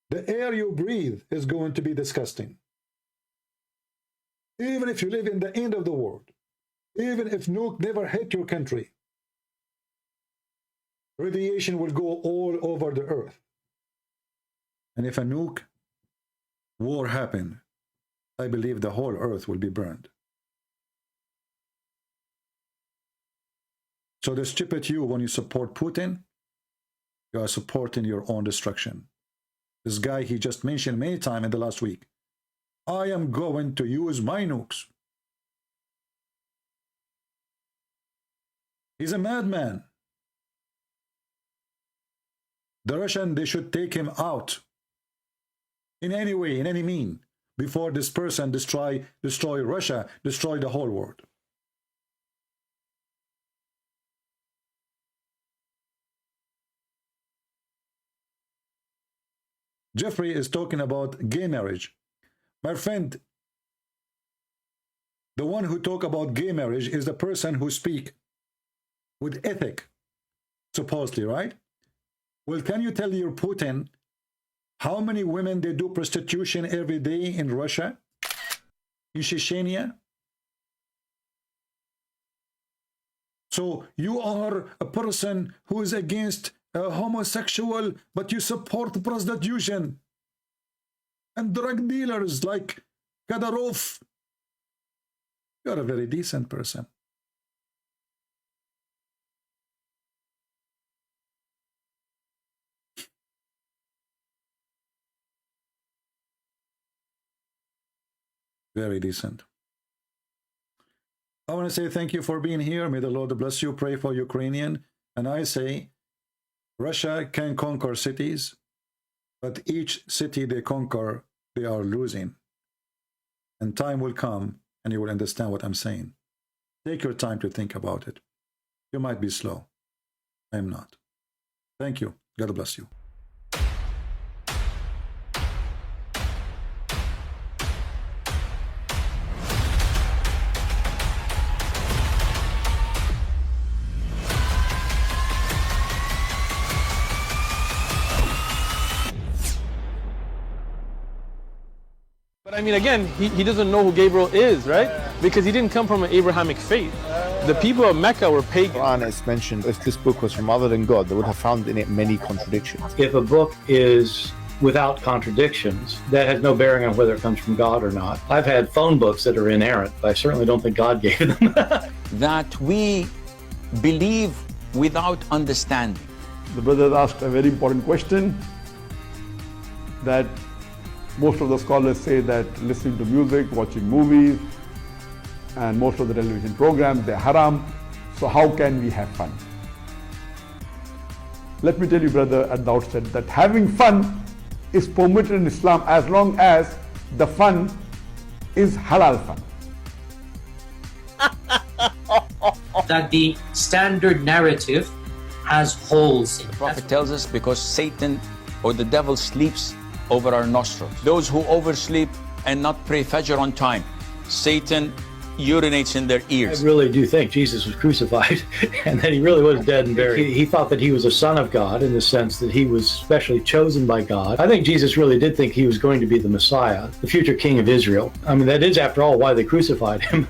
The air you breathe is going to be disgusting. Even if you live in the end of the world, even if nuke never hit your country, radiation will go all over the earth. And if a nuke war happened, I believe the whole earth will be burned. So the stupid you, when you support Putin, you are supporting your own destruction. This guy, he just mentioned many times in the last week, I am going to use my nukes. He's a madman. The Russian, they should take him out in any way, in any mean, before this person destroy Russia, destroy the whole world. Jeffrey is talking about gay marriage. My friend, the one who talk about gay marriage is the person who speak with ethic, supposedly, right? Well, can you tell your Putin how many women they do prostitution every day in Russia, in Chechnya? So you are a person who is against homosexual, but you support prostitution and drug dealers like Kadyrov. You're a very decent person. Very decent. I want to say thank you for being here. May the Lord bless you. Pray for Ukrainian. And I say, Russia can conquer cities. But each city they conquer, they are losing. And time will come and you will understand what I'm saying. Take your time to think about it. You might be slow. I am not. Thank you. God bless you. But I mean, again, he doesn't know who Gabriel is, right? Because he didn't come from an Abrahamic faith. The people of Mecca were pagan. Quran is mentioned, if this book was from other than God, they would have found in it many contradictions. If a book is without contradictions, that has no bearing on whether it comes from God or not. I've had phone books that are inerrant, but I certainly don't think God gave them. That we believe without understanding. The brother asked a very important question, that most of the scholars say that listening to music, watching movies, and most of the television programs, they're haram. So how can we have fun? Let me tell you, brother, at the outset, that having fun is permitted in Islam as long as the fun is halal fun. That the standard narrative has holes in it. The Prophet tells us because Satan or the devil sleeps over our nostrils. Those who oversleep and not pray Fajr on time, Satan urinates in their ears. I really do think Jesus was crucified and that he really was dead and buried. He thought that he was a son of God in the sense that he was specially chosen by God. I think Jesus really did think he was going to be the Messiah, the future king of Israel. I mean, that is, after all, why they crucified him.